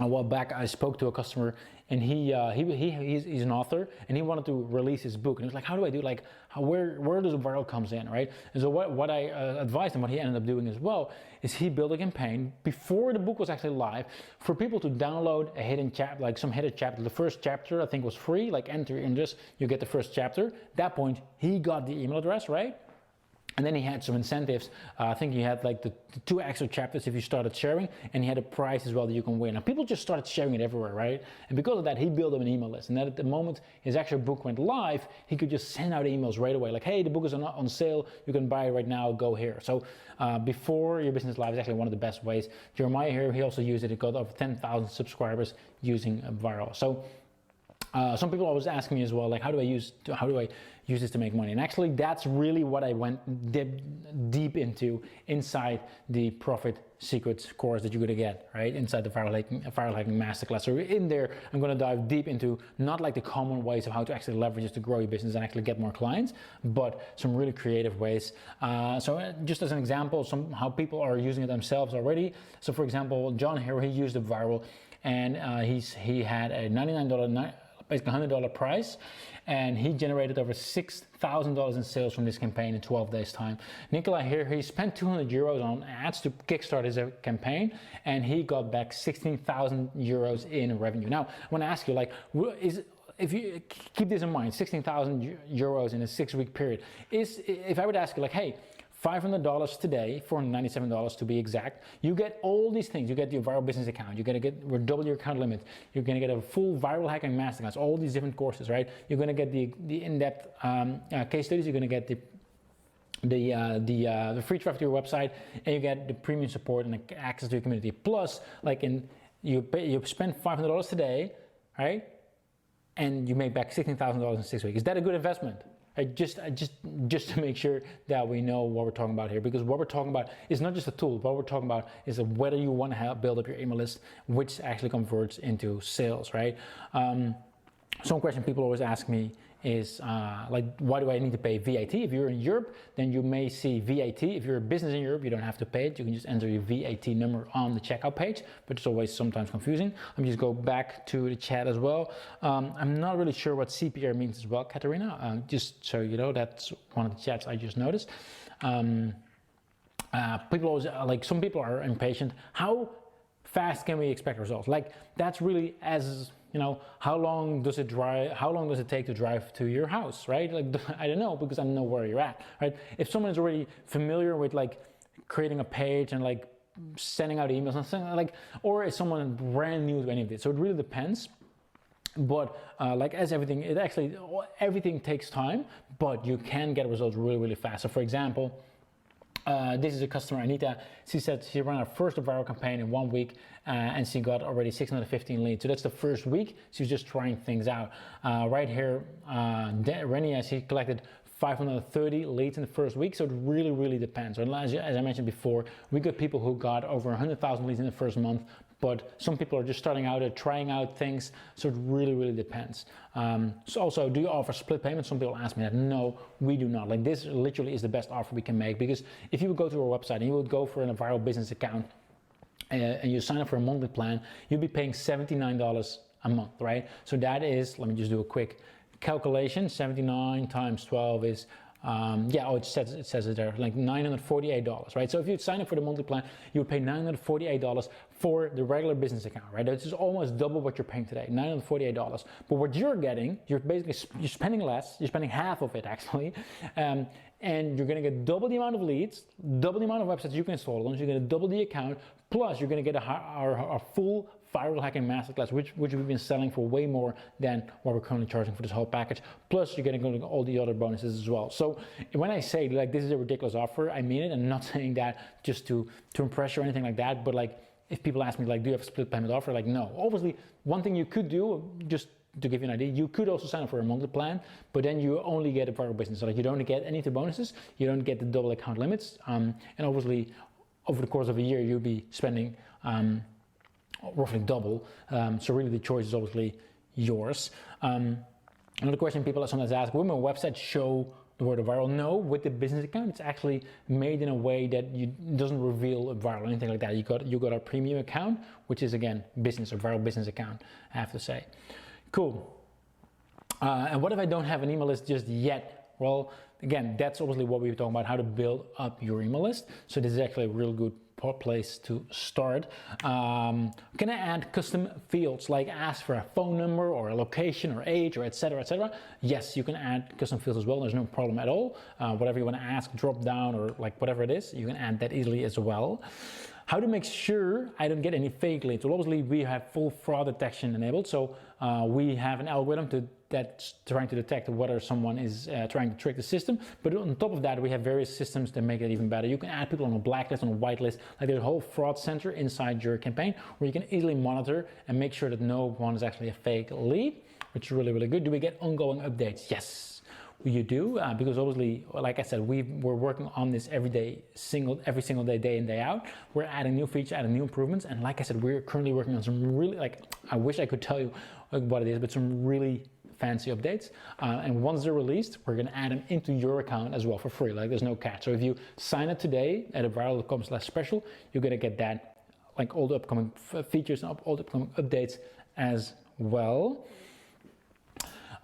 a while back I spoke to a customer, and he's an author, and he wanted to release his book, and he was like, how do I do, like where does UpViral comes in, right? And so what I advised him, what he ended up doing as well, is he built a campaign before the book was actually live for people to download a hidden chapter, like some hidden chapter. The first chapter I think was free, like enter in this, you get the first chapter. At that point he got the email address, right? And then he had some incentives. I think he had like the 2 extra chapters if you started sharing, and he had a prize as well that you can win. And people just started sharing it everywhere, right? And because of that, he built up an email list. And then at the moment his actual book went live, he could just send out emails right away, like, hey, the book is on sale, you can buy it right now, go here. So before your business live is actually one of the best ways. Jeremiah here, he also used it. He got over 10,000 subscribers using Viral. So some people always ask me as well, like, how do I use this to make money? And actually, that's really what I went deep into inside the Profit Secrets course that you're gonna get, right? Inside the Viral Hacking Masterclass. So in there, I'm gonna dive deep into not like the common ways of how to actually leverage this to grow your business and actually get more clients, but some really creative ways. So just as an example, how people are using it themselves already. So for example, John here, he used the Viral, and he had a $99, basically $100 price, and he generated over $6,000 in sales from this campaign in 12 days time. Nikolai here, he spent 200 euros on ads to kickstart his campaign, and he got back 16,000 euros in revenue. Now, I want to ask you, like, if you keep this in mind, 16,000 euros in a 6-week period, if I would ask you, like, hey, $500 today, $497 to be exact, you get all these things. You get your viral business account, you're gonna we're double your account limit, you're gonna get a full viral hacking masterclass, all these different courses, right? You're gonna get the in-depth case studies, you're gonna get the free traffic to your website, and you get the premium support and access to your community. Plus, like you spend $500 today, right? And you make back $16,000 in 6 weeks. Is that a good investment? Just to make sure that we know what we're talking about here, because what we're talking about is not just a tool. What we're talking about is whether you want to help build up your email list, which actually converts into sales, right? Some question people always ask me is like, why do I need to pay VAT? If you're in Europe, then you may see VAT. If you're a business in Europe, you don't have to pay it. You can just enter your VAT number on the checkout page, but it's always sometimes confusing. Let me just go back to the chat as well. I'm not really sure what CPR means as well, Katarina. Just so you know, that's one of the chats I just noticed. People always, like, some people are impatient. How fast can we expect results? Like, that's really, as you know, how long does it take to drive to your house, right? Like, I don't know, because I don't know where you're at, right? If someone is already familiar with like creating a page and like sending out emails and something like, or is someone brand new to any of this? So it really depends. But like as everything, everything takes time, but you can get results really, really fast. So for example, this is a customer, Anita. She said she ran her first viral campaign in 1 week, and she got already 615 leads. So that's the first week. She was just trying things out. Right here, Renia, she collected 530 leads in the first week. So it really, really depends. So as I mentioned before, we got people who got over 100,000 leads in the first month, but some people are just starting out and trying out things. So it really, really depends. So also, do you offer split payments? Some people ask me that. No, we do not. Like, this literally is the best offer we can make, because if you would go to our website and you would go for a viral business account and you sign up for a monthly plan, you'd be paying $79 a month, right? So that is, let me just do a quick calculation. 79 times 12 is it says it there, like $948, right? So if you sign up for the monthly plan, you would pay $948 for the regular business account, right? This is almost double what you're paying today, $948. But what you're getting, you're spending less, you're spending half of it actually, and you're gonna get double the amount of leads, double the amount of websites you can install on, so you're gonna double the account, plus you're gonna get our full viral hacking masterclass, which we've been selling for way more than what we're currently charging for this whole package. Plus you're getting all the other bonuses as well. So when I say like this is a ridiculous offer, I mean it. I'm not saying that just to impress you or anything like that, but like if people ask me like, do you have a split payment offer? Like, no. Obviously, one thing you could do, just to give you an idea, you could also sign up for a monthly plan, but then you only get a viral business. So like, you don't get any of the bonuses, you don't get the double account limits, and obviously over the course of a year you'll be spending roughly double. So really the choice is obviously yours. Another question people sometimes ask, will my website show the word viral? No, with the business account, it's actually made in a way that doesn't reveal a viral or anything like that. You got a premium account, which is again business, a viral business account, I have to say. Cool. And what if I don't have an email list just yet? Well, again, that's obviously what we were talking about, how to build up your email list. So this is actually a real good place to start. Can I add custom fields like ask for a phone number or a location or age or etc, etc? Yes, you can add custom fields as well. There's no problem at all. Whatever you want to ask, drop down or like whatever it is, you can add that easily as well. How to make sure I don't get any fake leads? Well, obviously we have full fraud detection enabled, so we have an algorithm that's trying to detect whether someone is trying to trick the system. But on top of that, we have various systems that make it even better. You can add people on a blacklist, on a whitelist. Like there's a whole fraud center inside your campaign where you can easily monitor and make sure that no one is actually a fake lead, which is really, really good. Do we get ongoing updates? Yes. You do, because obviously, like I said, we're working on this every single day, day in, day out. We're adding new features, adding new improvements, and like I said, we're currently working on some really, I wish I could tell you what it is, but some really fancy updates. And once they're released, we're gonna add them into your account as well for free. Like there's no catch. So if you sign up today at upviral.com/special, you're gonna get that, like all the upcoming features and all the upcoming updates as well.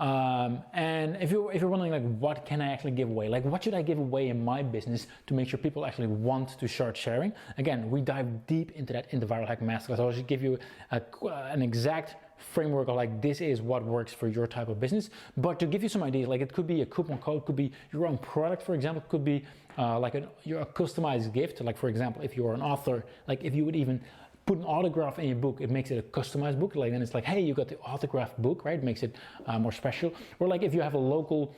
And if you're wondering like what can I actually give away, like what should I give away in my business to make sure people actually want to start sharing, again, we dive deep into that in the Viral Hack Masterclass. I'll just give you an exact framework of like this is what works for your type of business. But to give you some ideas, like it could be a coupon code, could be your own product, for example, could be like a customized gift. Like for example, if you're an author, like if you would even put an autograph in your book, it makes it a customized book. Like then it's like, hey, you got the autographed book, right? It makes it more special. Or like if you have a local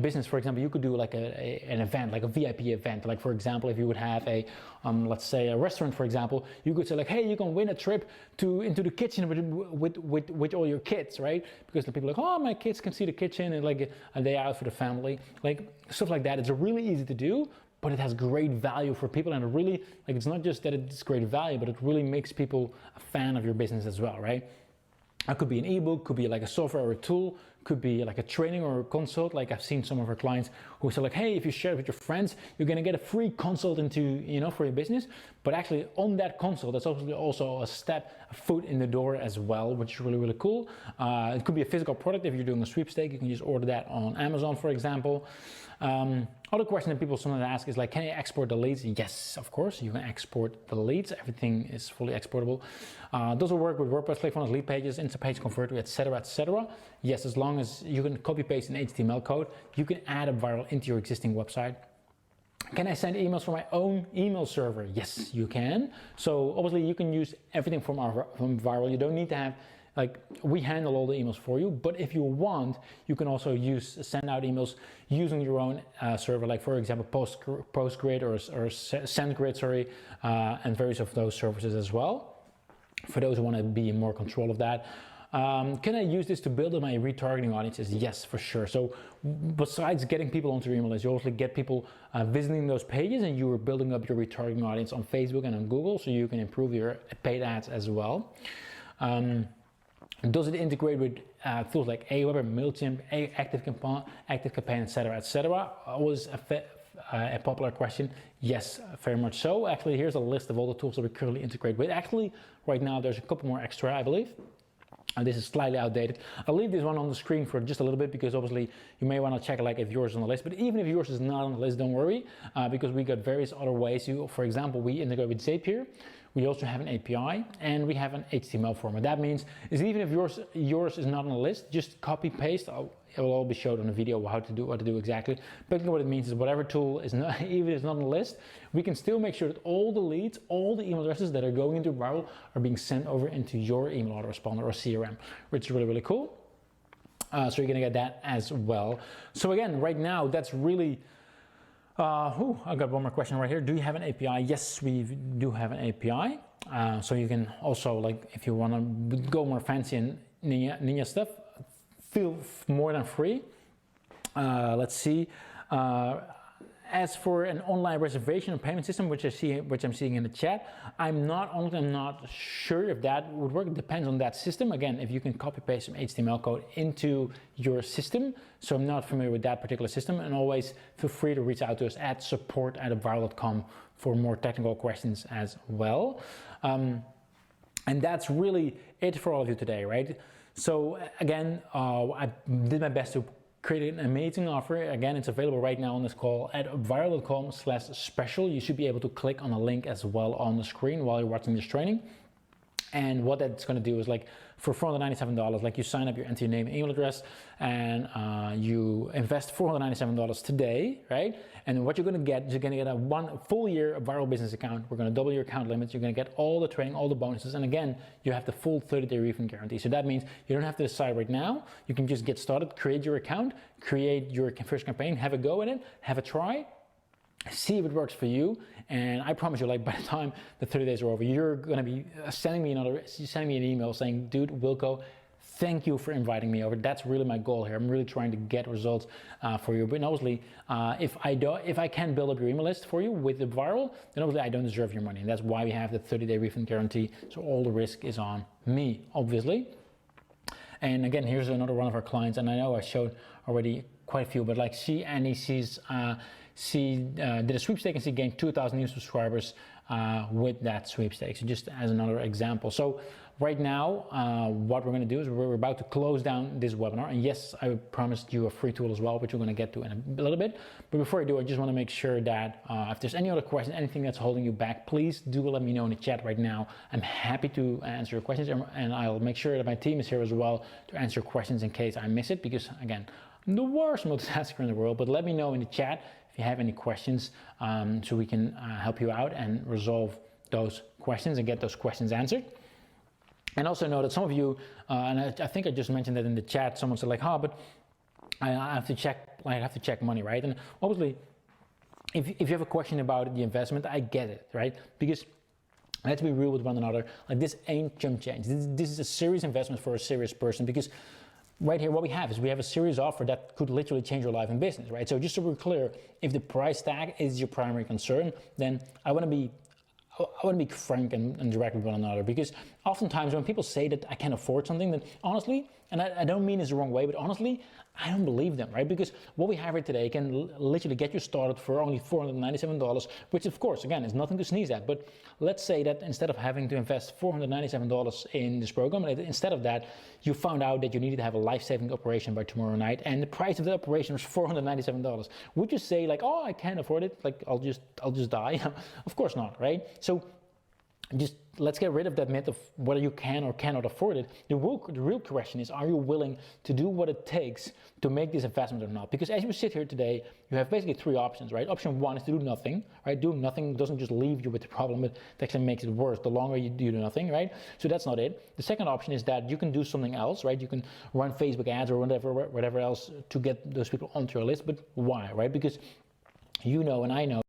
business, for example, you could do like an event, like a VIP event. Like for example, if you would have a, let's say a restaurant, for example, you could say like, hey, you can win a trip into the kitchen with all your kids, right? Because the people are like, oh, my kids can see the kitchen and like a day out for the family, like stuff like that. It's really easy to do, but it has great value for people, and it really, like, it's not just that it's great value, but it really makes people a fan of your business as well, right? It could be an ebook, could be like a software or a tool, could be like a training or a consult. Like I've seen some of our clients who say like, hey, if you share it with your friends, you're gonna get a free consult into, you know, for your business. But actually on that consult, that's obviously also a foot in the door as well, which is really, really cool. It could be a physical product. If you're doing a sweepstake, you can just order that on Amazon, for example. Other question that people sometimes ask is like, can I export the leads? Yes, of course, you can export the leads. Everything is fully exportable. Does it work with WordPress, ClickFunnels, lead pages, Instapage Converter, etc., etc.? Yes, as long as you can copy paste an HTML code, you can add UpViral into your existing website. Can I send emails from my own email server? Yes, you can. So obviously you can use everything from Viral. You don't need to have, like, we handle all the emails for you, but if you want, you can also send out emails using your own server, like for example, PostGrid or SendGrid, sorry, and various of those services as well, for those who want to be in more control of that. Can I use this to build up my retargeting audiences? Yes, for sure. So besides getting people onto your email list, you also get people visiting those pages, and you are building up your retargeting audience on Facebook and on Google, so you can improve your paid ads as well. Does it integrate with tools like Aweber, MailChimp, ActiveCampaign, etc., etc.? Always a popular question. Yes, very much so. Actually, here's a list of all the tools that we currently integrate with. Actually, right now there's a couple more extra, I believe. And this is slightly outdated. I'll leave this one on the screen for just a little bit, because obviously you may want to check like if yours is on the list. But even if yours is not on the list, don't worry, because we got various other ways. For example, we integrate with Zapier. We also have an API, and we have an HTML format. That means is even if yours is not on the list, just copy paste. It will all be showed on the video what to do exactly. Basically, what it means is whatever tool is not, even if it's not on the list, we can still make sure that all the leads, all the email addresses that are going into Viral are being sent over into your email autoresponder or CRM, which is really, really cool. So you're gonna get that as well. So again, right now, that's really. I got one more question right here. Do you have an API? Yes, we do have an API. So you can also, like, if you want to go more fancy and ninja stuff, feel more than free. Let's see. As for an online reservation and payment system, which I'm seeing in the chat, I'm not sure if that would work. It depends on that system. Again, if you can copy paste some HTML code into your system. So I'm not familiar with that particular system. And always feel free to reach out to us at support@upviral.com for more technical questions as well. And that's really it for all of you today, right? So again, I did my best to created an amazing offer. Again, it's available right now on this call at upviral.com/special. You should be able to click on a link as well on the screen while you're watching this training. And what that's going to do is, like, for $497, like, you sign up, you enter your name and email address, and you invest $497 today, right? And what you're going to get is you're going to get a 1 full year Viral business account. We're going to double your account limits. You're going to get all the training, all the bonuses, and again, you have the full 30-day refund guarantee. So that means you don't have to decide right now. You can just get started, create your account, create your first campaign, have a go at it, have a try, see if it works for you, and I promise you, like, by the time the 30 days are over, you're going to be sending me an email saying, dude, Wilco, thank you for inviting me over. That's really my goal here. I'm really trying to get results for you. But obviously, if I can build up your email list for you with the Viral, then obviously I don't deserve your money. And that's why we have the 30-day refund guarantee. So all the risk is on me, obviously. And again, here's another one of our clients, and I know I showed already quite a few, but like she did a sweepstake and she gained 2,000 new subscribers with that sweepstake. So just as another example. So right now, what we're going to do is we're about to close down this webinar. And yes, I promised you a free tool as well, which we're going to get to in a little bit. But before I do, I just want to make sure that if there's any other questions, anything that's holding you back, please do let me know in the chat right now. I'm happy to answer your questions, and I'll make sure that my team is here as well to answer questions in case I miss it, because again, I'm the worst multitasker in the world. But let me know in the chat if you have any questions, so we can help you out and resolve those questions and get those questions answered. And also know that some of you, and I think I just mentioned that in the chat, someone said like, oh, but I have to check money, right? And obviously, if you have a question about the investment, I get it, right? Because let's be real with one another. Like, this ain't chump change. This is a serious investment for a serious person, because right here, what we have is we have a serious offer that could literally change your life and business, right? So just so we're clear, if the price tag is your primary concern, then I want to be frank and direct with one another, because oftentimes when people say that I can't afford something, then honestly, and I don't mean this the wrong way, but honestly, I don't believe them, right? Because what we have here today can literally get you started for only $497, which of course, again, is nothing to sneeze at. But let's say that instead of having to invest $497 in this program, instead of that, you found out that you needed to have a life-saving operation by tomorrow night, and the price of the operation was $497. Would you say like, oh, I can't afford it, like I'll just die? Of course not, right? So just let's get rid of that myth of whether you can or cannot afford it. The real question is, are you willing to do what it takes to make this investment or not? Because as you sit here today, you have basically three options, right? Option one is to do nothing, right? Doing nothing doesn't just leave you with the problem, it actually makes it worse the longer you do nothing, right? So that's not it. The second option is that you can do something else, right? You can run Facebook ads or whatever else to get those people onto your list. But why, right? Because you know and I know